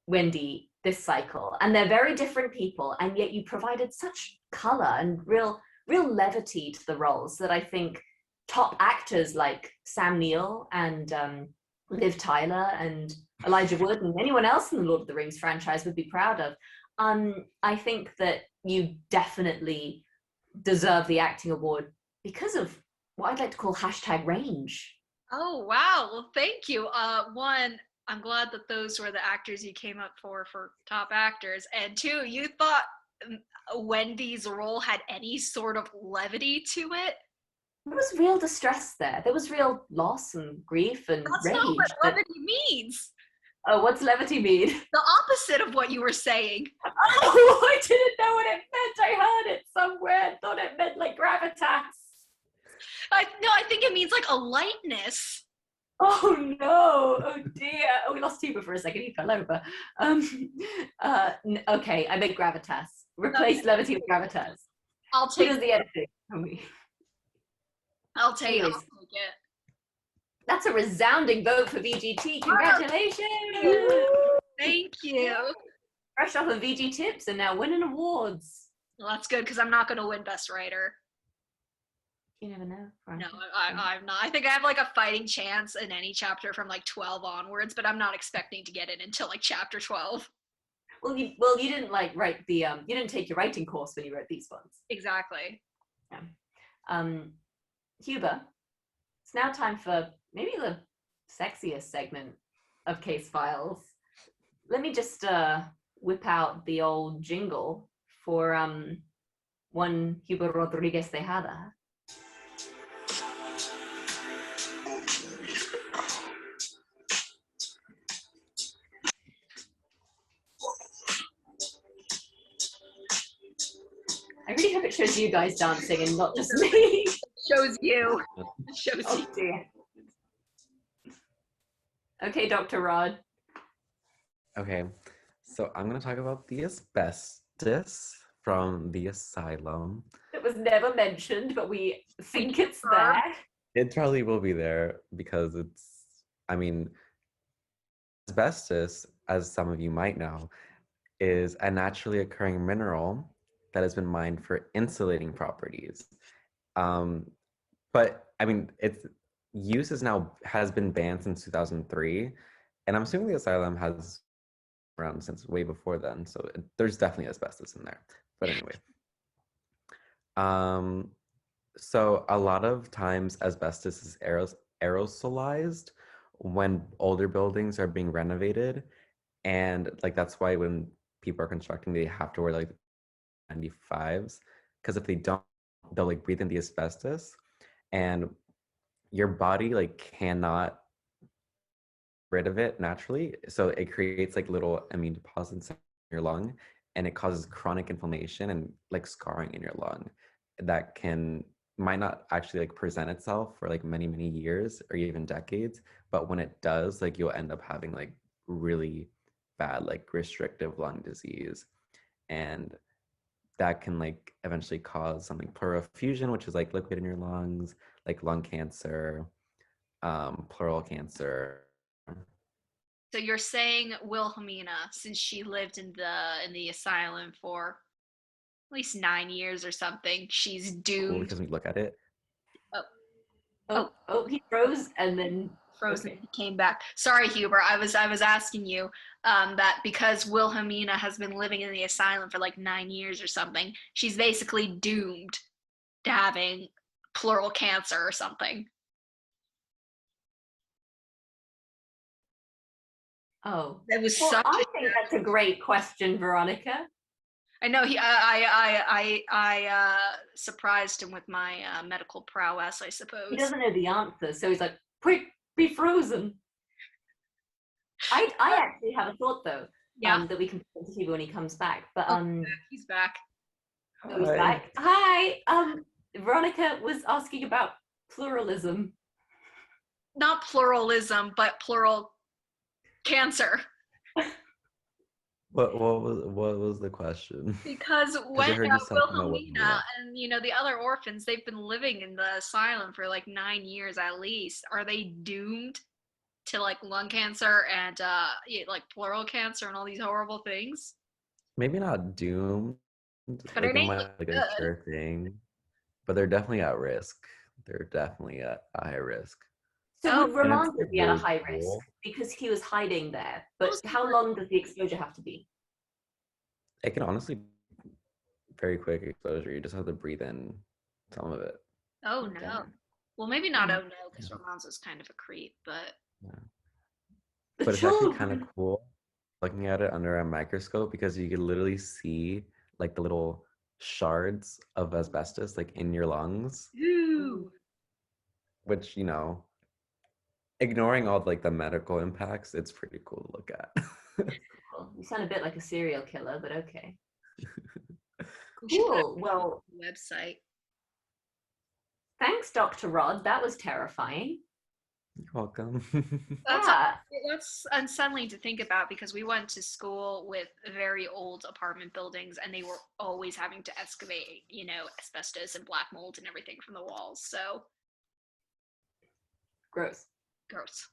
Wendy this cycle, and they're very different people, and yet you provided such color and real levity to the roles that I think top actors like Sam Neill and Liv Tyler and Elijah Wood and anyone else in the Lord of the Rings franchise would be proud of. I think that you definitely deserve the acting award because of what I'd like to call #range. Oh, wow. Well, thank you. One, I'm glad that those were the actors you came up for top actors. And two, you thought Wendy's role had any sort of levity to it? There was real distress there. There was real loss and grief and That's rage. not what levity means. Oh, what's levity mean? The opposite of what you were saying. Oh, I didn't know what it meant. I heard it somewhere. I thought it meant like gravitas. I think it means like a lightness. Oh no! Oh dear! Oh, we lost Tuba for a second. He fell over. Okay, I meant gravitas. Replace levity with gravitas. I'll take. Who does the editing for me? I'll take it. That's a resounding vote for VGT. Congratulations! Thank you. Fresh off of VG Tips and now winning awards. Well, that's good because I'm not going to win Best Writer. You never know. No, I'm not. I think I have like a fighting chance in any chapter from like 12 onwards, but I'm not expecting to get it until like chapter 12. Well, you didn't like write the you didn't take your writing course when you wrote these ones. Exactly. Yeah. Huber, it's now time for maybe the sexiest segment of Case Files. Let me just whip out the old jingle for one Huber Rodriguez Tejada. I really hope it shows you guys dancing and not just me. Shows you. Shows Oh you. dear. Okay, Dr. Rod. Okay, so I'm gonna talk about the asbestos from the asylum. It was never mentioned, but we think it's there. It probably will be there because asbestos, as some of you might know, is a naturally occurring mineral that has been mined for insulating properties. But its use has been banned since 2003, and I'm assuming the asylum has around since way before then. So there's definitely asbestos in there. But anyway, so a lot of times asbestos is aerosolized when older buildings are being renovated, and like that's why when people are constructing, they have to wear like 95s, because if they don't, they'll like breathe in the asbestos, and your body like cannot rid of it naturally, so it creates like little immune deposits in your lung, and it causes chronic inflammation and like scarring in your lung that might not actually like present itself for like many years or even decades, but when it does, like you'll end up having like really bad like restrictive lung disease, and that can like eventually cause something pleural effusion, which is like liquid in your lungs, like lung cancer, pleural cancer. So you're saying Wilhelmina, since she lived in the asylum for at least 9 years or something, she's doomed. Cool, because when you look at it. Oh, he froze and then frozen. Okay. Came back. Sorry, Huber. I was asking you that because Wilhelmina has been living in the asylum for like 9 years or something, she's basically doomed to having pleural cancer or something. Oh, it was I think that's a great question, Veronica. I know I surprised him with my medical prowess, I suppose. He doesn't know the answer, so he's like, quick, be frozen. I actually have a thought though, that we can present to Hugo when he comes back. But he's back. Oh, he's back. Hi. Veronica was asking about pluralism. Not pluralism, but plural cancer. What was the question? Because when Wilhelmina and the other orphans, they've been living in the asylum for like 9 years at least. Are they doomed to like lung cancer and like pleural cancer and all these horrible things. Maybe not doomed, But like it it ain't might look be like a good. sure thing, but they're definitely at risk. They're definitely at a high risk. So Oh, would And it's Ramonda like be at a really high risk cool. because he was hiding there? But Most how people- long does the exposure have to be? It can honestly very quick exposure. You just have to breathe in some of it. oh Oh, no. damn. Well, maybe not. Mm. Oh no, because Ramon's kind of a creep, but Yeah. The But it's actually kind of children. cool looking at it under a microscope because you can literally see like the little shards of asbestos like in your lungs, ooh. which, ignoring all like the medical impacts, it's pretty cool to look at. Well, you sound a bit like a serial killer, but okay. We should put Cool. Well, a website. thanks, Dr. Rod. That was terrifying. You're welcome. That's Yeah. that's unsettling to think about because we went to school with very old apartment buildings and they were always having to excavate, asbestos and black mold and everything from the walls. So Gross. gross.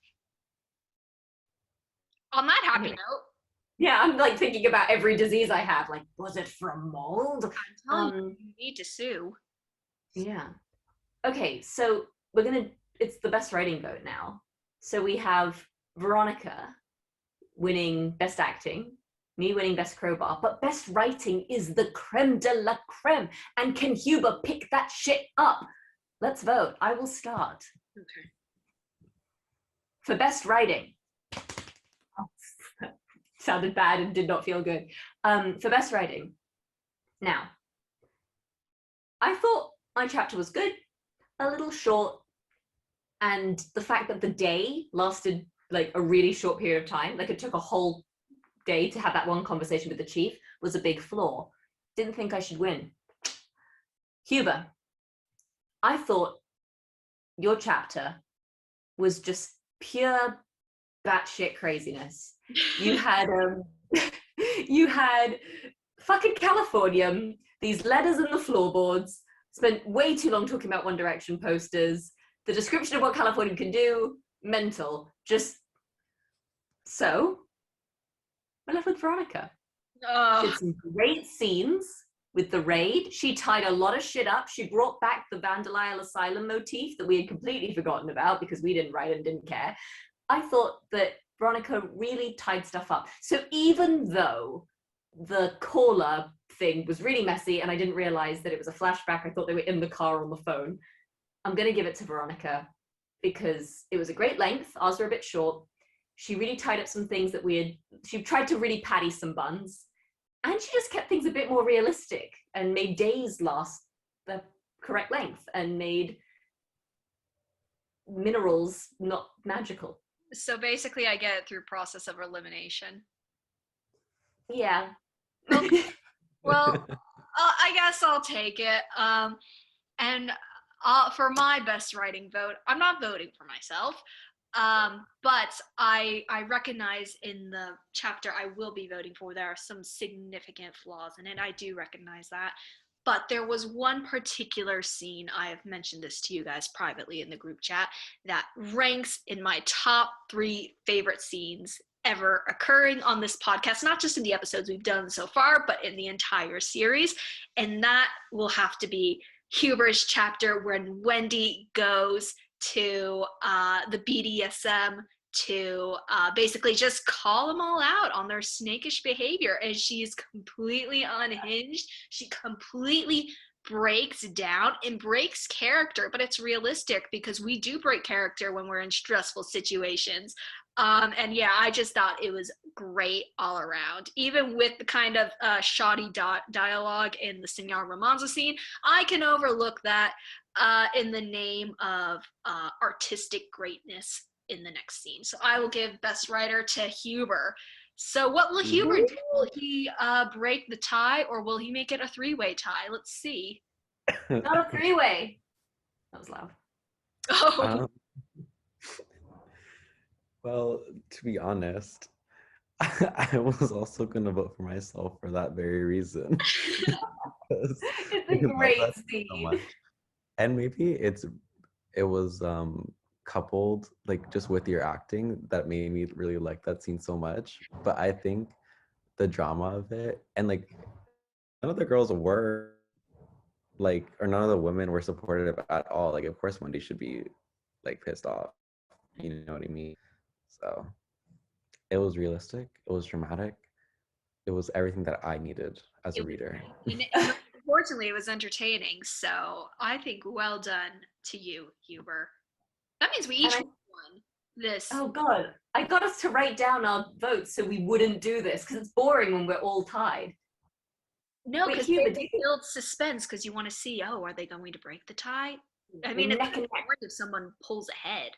On that happy Anyway. note, Yeah, I'm like thinking about every disease I have. Like, was it from mold? I'm telling you need to sue. Yeah. Okay, so it's the best writing vote now. So we have Veronica winning best acting, me winning best crowbar, but best writing is the creme de la creme. And can Huber pick that shit up? Let's vote. I will start. Okay. For best writing. Sounded bad and did not feel good. For best writing. Now, I thought my chapter was good, a little short, and the fact that the day lasted like a really short period of time, like it took a whole day to have that one conversation with the chief, was a big flaw. Didn't think I should win. Huber, I thought your chapter was just pure batshit craziness. You had you had fucking Californium, these letters in the floorboards, spent way too long talking about One Direction posters, the description of what Californium can do, mental. Just so we're left with Veronica. She had some great scenes with the raid. She tied a lot of shit up. She brought back the Vandelisle Asylum motif that we had completely forgotten about because we didn't write and didn't care. I thought that Veronica really tied stuff up. So even though the caller thing was really messy and I didn't realize that it was a flashback, I thought they were in the car on the phone, I'm going to give it to Veronica because it was a great length. Ours were a bit short. She really tied up some things that she tried to really patty some buns. And she just kept things a bit more realistic and made days last the correct length and made minerals not magical. So basically, I get it through process of elimination. Yeah. Well, I guess I'll take it. And for my best writing vote, I'm not voting for myself. But I recognize in the chapter I will be voting for, there are some significant flaws in it. I do recognize that. But there was one particular scene, I have mentioned this to you guys privately in the group chat, that ranks in my top 3 favorite scenes ever occurring on this podcast, not just in the episodes we've done so far, but in the entire series. And that will have to be Huber's chapter when Wendy goes to the BDSM to basically just call them all out on their snakish behavior, and she's completely unhinged. She completely breaks down and breaks character, but it's realistic because we do break character when we're in stressful situations. And yeah, I just thought it was great all around. Even with the kind of shoddy dialogue in the Senor Romanza scene, I can overlook that in the name of artistic greatness in the next scene. So I will give Best Writer to Huber. So what will Huber do? Will he break the tie, or will he make it a 3-way tie? Let's see. Not a 3-way. That was loud. Oh, Well, to be honest, I was also going to vote for myself for that very reason. It's a I love great that so scene. much. And maybe it was coupled like just with your acting that made me really like that scene so much. But I think the drama of it, and like none of the girls were like, or none of the women were supportive at all. Like, of course Wendy should be like pissed off, you know what I mean? So it was realistic, it was dramatic, it was everything that I needed as a reader. And unfortunately, it was entertaining. So I think well done to you, Huber. That means we each won this. Oh God, I got us to write down our votes so we wouldn't do this because it's boring when we're all tied. No, Wait, because Huber, they build suspense because you want to see, oh, are they going to break the tie? I mean, it's neck and neck. hard if someone pulls ahead.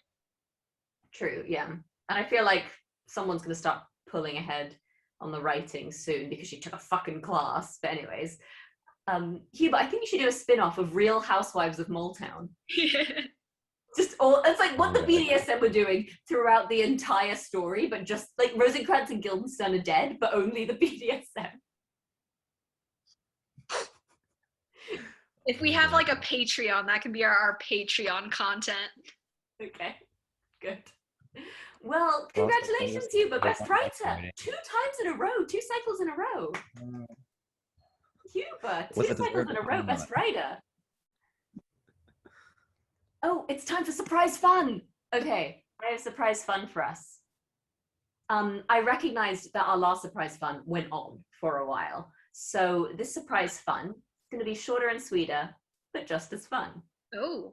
True, yeah. And I feel like someone's going to start pulling ahead on the writing soon because she took a fucking class. But anyways, Huber, I think you should do a spin-off of Real Housewives of Moletown. Just all, it's like what the BDSM were doing throughout the entire story, but just like Rosencrantz and Guildenstern are dead, but only the BDSM. If we have like a Patreon, that can be our Patreon content. Okay, good. Well, congratulations, Huber, best writer. 2 times in a row, 2 cycles in a row. Huber, 2 cycles in a row, best writer. Oh, it's time for surprise fun. Okay, I have surprise fun for us. I recognized that our last surprise fun went on for a while. So this surprise fun is going to be shorter and sweeter, but just as fun. Oh.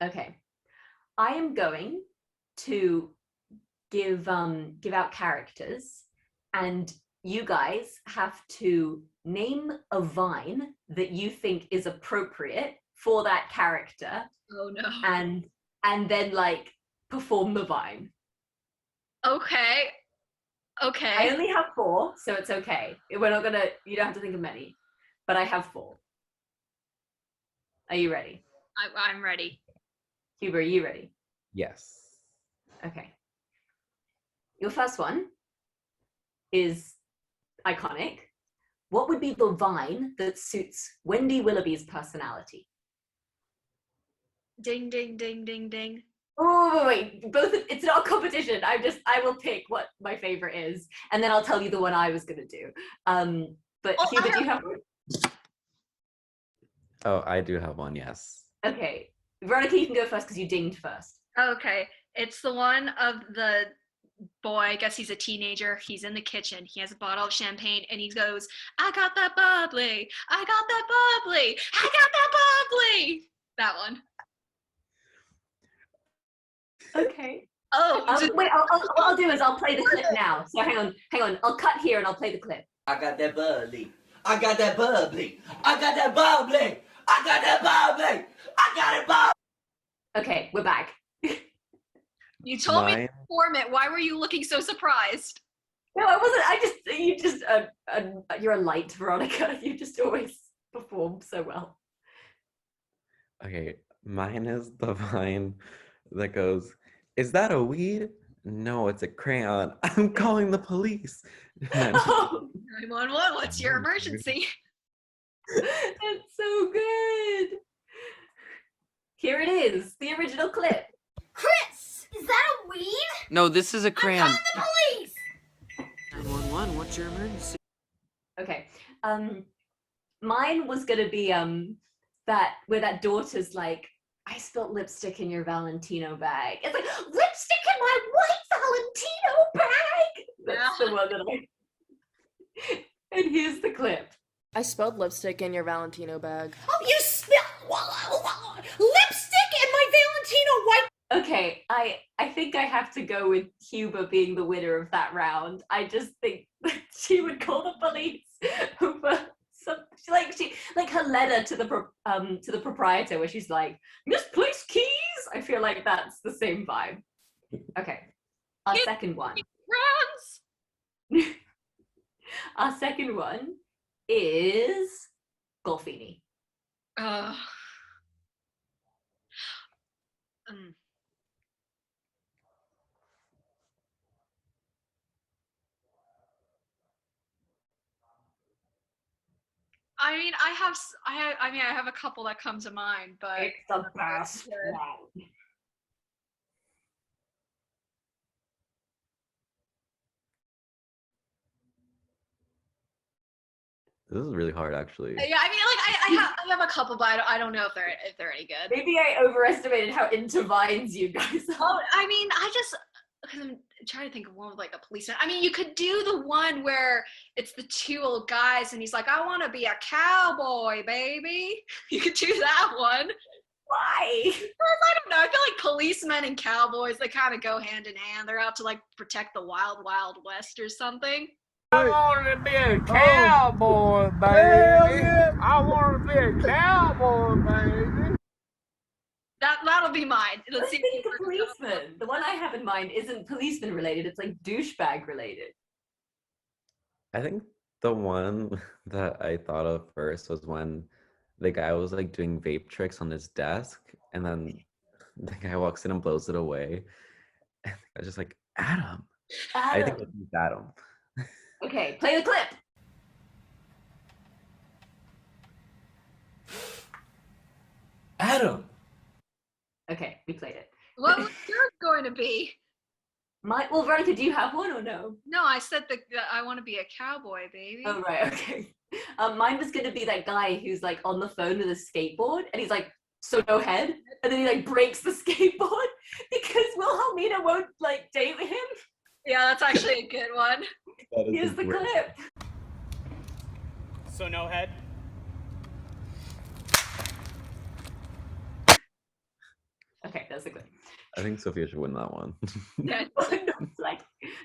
Okay. I am going to give out characters, and you guys have to name a vine that you think is appropriate for that character. Oh no. And then like perform the vine. Okay. Okay. I only have 4, so it's okay. We're not gonna, you don't have to think of many, but I have 4. Are you ready? I'm ready. Huber, are you ready? Yes. Okay. Your first one is iconic. What would be the vine that suits Wendy Willoughby's personality? Ding, ding, ding, ding, ding. Oh, wait, both, it's not a competition. I will pick what my favorite is, and then I'll tell you the one I was gonna do. But Huber, do you have one? Oh, I do have one, yes. Okay. Veronica, you can go first because you dinged first. Okay. It's the one of the boy, I guess he's a teenager. He's in the kitchen. He has a bottle of champagne and he goes, I got that bubbly. I got that bubbly. I got that bubbly. That one. Okay. Oh, wait, what I'll do is I'll play the clip now. So hang on. I'll cut here and I'll play the clip. I got that bubbly. I got that bubbly. I got that bubbly. I got that bubbly. I got it bubbly. Okay, we're back. you told me to perform it. Why were you looking so surprised? No, I wasn't. You're a light, Veronica. You just always perform so well. Okay, mine is the vine that goes, is that a weed? No, it's a crayon. I'm calling the police. 911, what's your emergency? That's so good. Here it is, the original clip. Chris, is that a weed? No, this is a crayon. I'm calling the police! 911, what's your emergency? Okay. Mine was gonna be that where that daughter's like, I spilled lipstick in your Valentino bag. It's like, lipstick in my white Valentino bag! That's the one that I... And here's the clip. I spilled lipstick in your Valentino bag. Oh, you spilled lipstick in my Valentino white... Okay, I think I have to go with Huber being the winner of that round. I just think that she would call the police over some, like her letter to the proprietor where she's like, misplaced keys. I feel like that's the same vibe. Okay, our second one. Runs. Our second one is Golfini. I mean, I have a couple that come to mind, but It's the best one. This is really hard, actually. Yeah, I mean, like I have a couple, but I don't know if they're any good. Maybe I overestimated how into vines you guys are. Oh, I mean, because I'm trying to think of one with like a policeman. I mean, you could do the one where it's the two old guys and he's like, I want to be a cowboy, baby. You could do that one. Why? Because I don't know. I feel like policemen and cowboys, they kind of go hand in hand. They're out to like protect the wild, wild west or something. I want to be a cowboy, baby. I want to be a cowboy, baby. That'll be mine. Let's think of policeman. The one I have in mind isn't policeman related. It's like douchebag related. I think the one that I thought of first was when the guy was like doing vape tricks on his desk, and then the guy walks in and blows it away. And I was just like, Adam. I think it's Adam. Okay, play the clip. Adam. Okay, we played it. What was yours going to be? Well, Veronica, do you have one or no? No, I said that I want to be a cowboy, baby. Oh, right, okay. Mine was going to be that guy who's like on the phone with a skateboard and he's like, so no head? And then he like breaks the skateboard because Wilhelmina won't like date with him. Yeah, that's actually a good one. Here's the clip. So no head? Okay, that's the clip. I think Sophia should win that one. Yeah. Like,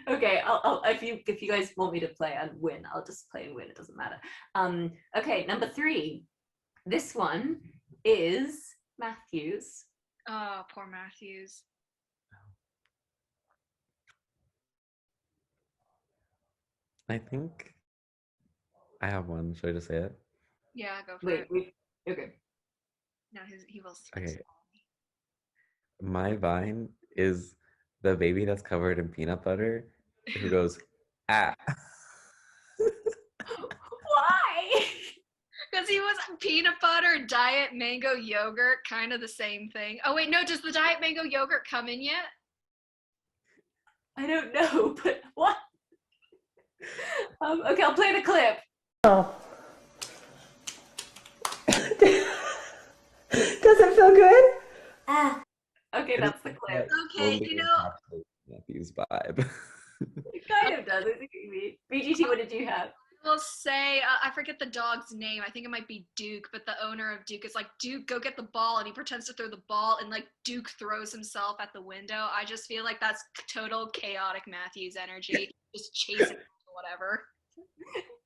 okay, I'll if you guys want me to play and win, I'll just play and win. It doesn't matter. Okay, number 3. This one is Matthews. Oh, poor Matthews. I think I have one. Should I just say it? Yeah, go for it. Wait, okay. No, he will. Okay. My vine is the baby that's covered in peanut butter who goes, ah. Why? Because he was peanut butter, diet mango yogurt, kind of the same thing. Oh wait, no, does the diet mango yogurt come in yet? I don't know, but what? Okay, I'll play the clip. Oh. Does it feel good? Ah. Okay, that's the clip. Okay, you know. Matthew's vibe. It kind of does. I think you mean. BGT, what did you have? I will say, I forget the dog's name. I think it might be Duke, but the owner of Duke is like, Duke, go get the ball. And he pretends to throw the ball, and like Duke throws himself at the window. I just feel like that's total chaotic Matthews energy. Just chasing whatever.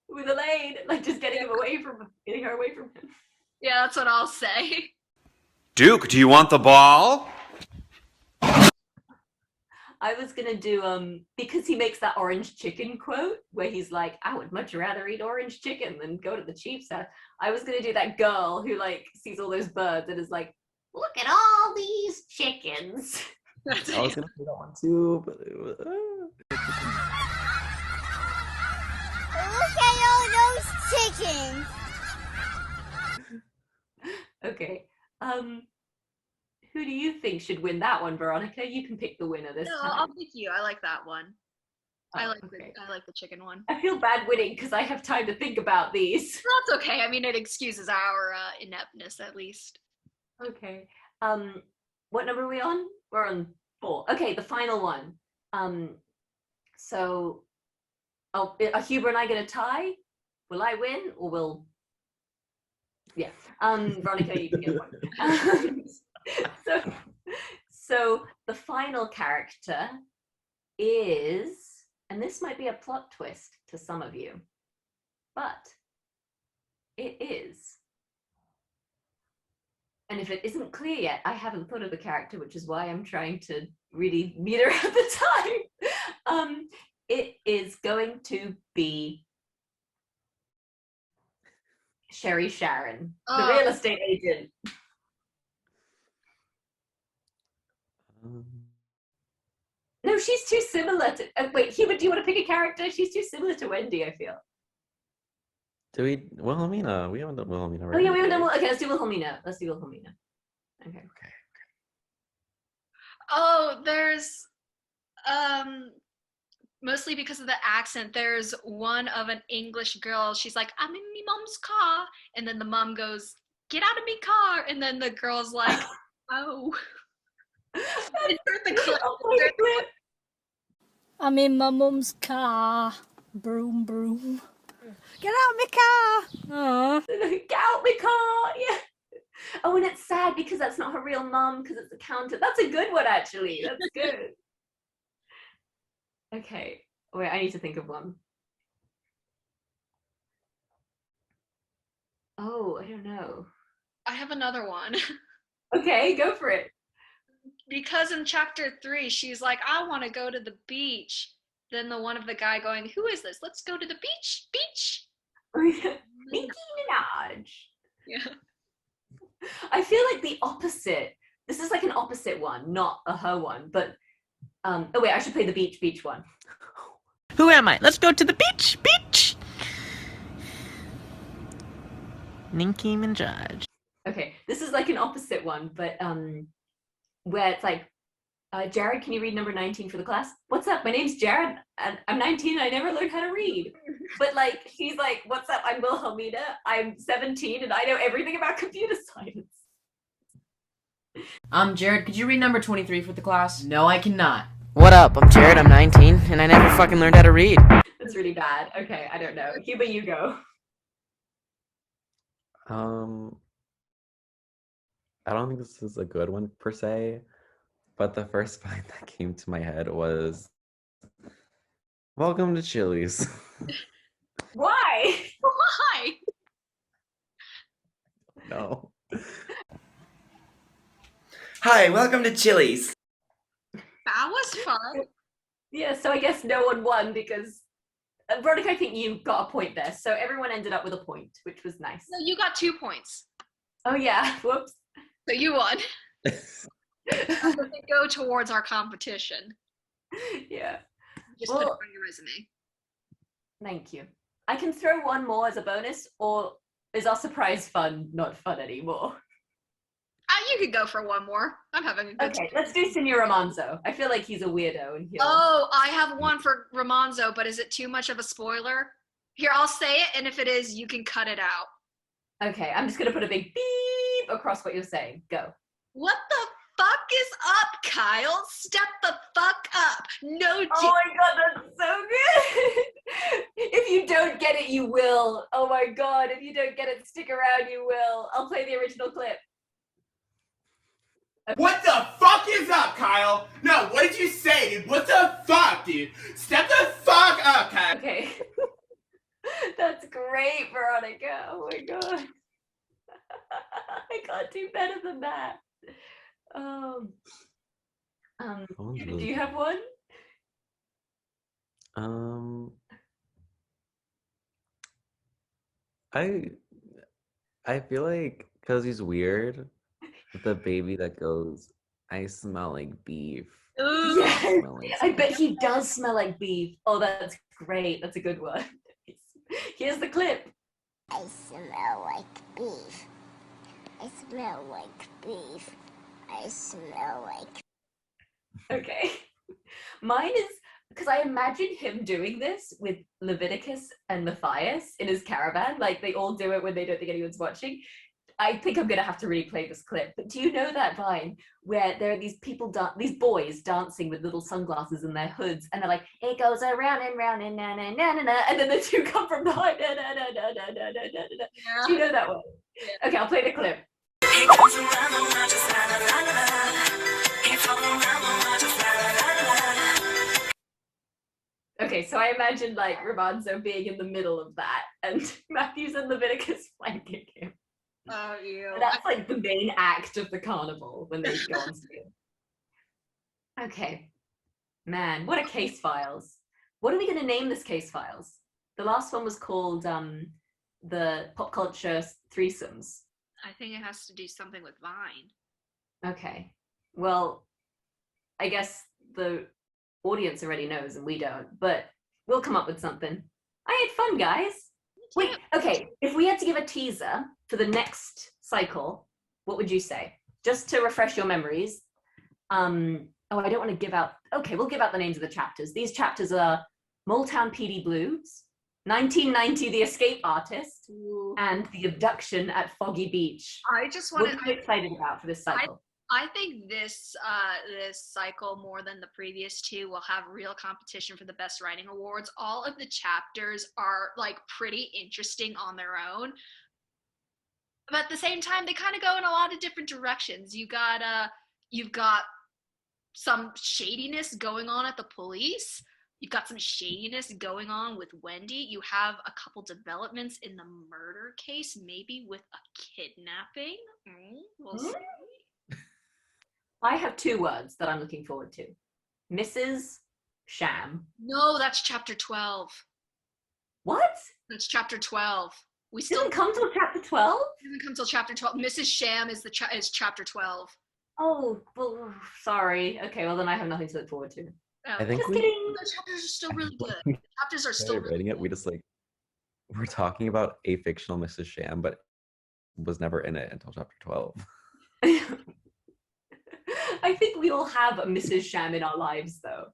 With Elaine, like just getting her away from him. Yeah, that's what I'll say. Duke, do you want the ball? I was gonna do because he makes that orange chicken quote where he's like, I would much rather eat orange chicken than go to the Chiefs house. I was gonna do that girl who like sees all those birds and is like, look at all these chickens. I was gonna say that one too, but it was, Look at all those chickens. Okay. Who do you think should win that one, Veronica? You can pick the winner this No, time. I'll pick you. I like that one. I like the chicken one. I feel bad winning because I have time to think about these. That's okay. I mean, it excuses our ineptness at least. Okay. What number are we on? We're on 4. Okay, the final one. So, are Huber and I going to tie? Will I win or will? Yeah. Veronica, you can get one. So the final character is, and this might be a plot twist to some of you, but it is. And if it isn't clear yet, I haven't thought of the character, which is why I'm trying to really meter out the time. It is going to be Sherry Sharon, the real estate agent. No, she's too similar to. Wait, Hubert, do you want to pick a character? She's too similar to Wendy, I feel. Do we? Wilhelmina. We haven't done Wilhelmina. Right? Oh yeah, we haven't done. Okay, let's do Wilhelmina. Okay. Oh, there's mostly because of the accent. There's one of an English girl. She's like, I'm in me mom's car. And then the mom goes, get out of me car. And then the girl's like, oh. Insert the clip. I'm in my mum's car. Broom, broom. Get out my car. Get out my car. Yeah. Oh, and it's sad because that's not her real mom because it's a counter. That's a good one, actually. That's good. Okay. Wait, I need to think of one. Oh, I don't know. I have another one. Okay, go for it. Because in chapter 3, she's like, I want to go to the beach. Then the one of the guy going, who is this? Let's go to the beach. Beach. Nicki Minaj. Yeah. I feel like the opposite. This is like an opposite one, not a her one. But oh wait, I should play the beach one. Who am I? Let's go to the beach. Nicki Minaj. Okay, this is like an opposite one, but where it's like, Jared, can you read number 19 for the class? What's up? My name's Jared, and I'm 19 and I never learned how to read. But like, she's like, what's up? I'm Wilhelmina. I'm 17 and I know everything about computer science. Jared, could you read number 23 for the class? No, I cannot. What up? I'm Jared, I'm 19, and I never fucking learned how to read. That's really bad. Okay, I don't know. Cuba, you go. I don't think this is a good one per se, but the first line that came to my head was, welcome to Chili's. Why? Why? No. Hi, welcome to Chili's. That was fun. Yeah, so I guess no one won because Veronica, I think you got a point there. So everyone ended up with a point, which was nice. No, you got 2 points. Oh yeah, whoops. So you won. They go towards our competition. Yeah. Just put it on your resume. Thank you. I can throw one more as a bonus, or is our surprise fun not fun anymore? You could go for one more. I'm having a good time. Okay, let's do Senor Ramonzo. I feel like he's a weirdo in here. Oh, I have one for Ramonzo, but is it too much of a spoiler? Here, I'll say it, and if it is, you can cut it out. Okay, I'm just gonna put a big beep across what you're saying. Go. What the fuck is up, Kyle? Step the fuck up. No. Oh my god, that's so good. If you don't get it, you will. Oh my god, if you don't get it, stick around, you will. I'll play the original clip. What the fuck is up, Kyle? No, what did you say, dude? What the fuck, dude? Step the fuck up, Kyle. Okay. That's great, Veronica. Oh my god. I can't do better than that. Do you have one? I feel like because he's weird, the baby that goes, I smell like beef. Yes, like I bet he does smell like beef. Oh, that's great. That's a good one. Here's the clip. I smell like beef. I smell like beef. I smell like... Okay. Mine is, because I imagine him doing this with Leviticus and Matthias in his caravan. Like, they all do it when they don't think anyone's watching. I think I'm going to have to replay this clip. But do you know that vine where there are these people, these boys dancing with little sunglasses in their hoods, and they're like, it goes around and round and na na na na na, and then the two come from behind. Na, na, na, na, na, na, na, na, na. Yeah. Do you know that one? Yeah. Okay, I'll play the clip. Okay, so I imagine like Ramonzo being in the middle of that, and Matthews and Leviticus flanking him. Oh, ew. That's like the main act of the carnival when they go on stage. Okay. Man, what a case files. What are we going to name this case files? The last one was called the pop culture threesomes. I think it has to do something with Vine. Okay. Well, I guess the audience already knows and we don't, but we'll come up with something. I had fun, guys. Wait, okay, if we had to give a teaser for the next cycle, what would you say? Just to refresh your memories, Oh, I don't want to give out. Okay, we'll give out the names of the chapters. These chapters are Moletown PD Blues, 1990 The Escape Artist, and The Abduction at Foggy Beach. I just What wanted. are you excited about for this cycle? I think this cycle, more than the previous two, will have real competition for the best writing awards. All of the chapters are like pretty interesting on their own, but at the same time, they kind of go in a lot of different directions. You've got some shadiness going on at the police. You've got some shadiness going on with Wendy. You have a couple developments in the murder case, maybe with a kidnapping. We'll see. I have 2 words that I'm looking forward to. Mrs. Sham. No, that's chapter 12. What? That's chapter 12. We still didn't come till chapter 12? Didn't come till chapter 12. Mrs. Sham is is chapter 12. Oh, well, sorry. Okay, well then I have nothing to look forward to. I think The chapters are still really good. The chapters are still writing it. We just we're talking about a fictional Mrs. Sham, but was never in it until chapter 12. I think we all have a Mrs. Sham in our lives, though.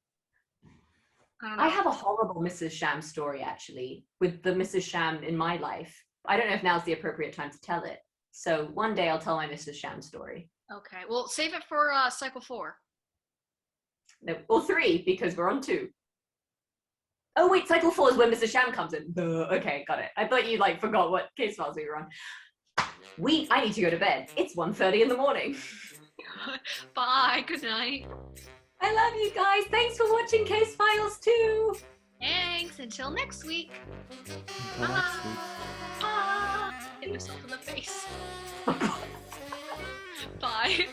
I have a horrible Mrs. Sham story, actually, with the Mrs. Sham in my life. I don't know if now's the appropriate time to tell it. So one day I'll tell my Mrs. Sham story. Okay, well, save it for cycle 4. No, or 3, because we're on 2. Oh, wait, cycle 4 is when Mrs. Sham comes in. Duh. Okay, got it. I thought you, forgot what case files we were on. I need to go to bed. It's 1:30 in the morning. Bye, good night. I love you guys. Thanks for watching Case Files 2. Thanks, until next week. Until next week. Bye. Hit myself in the face. Bye.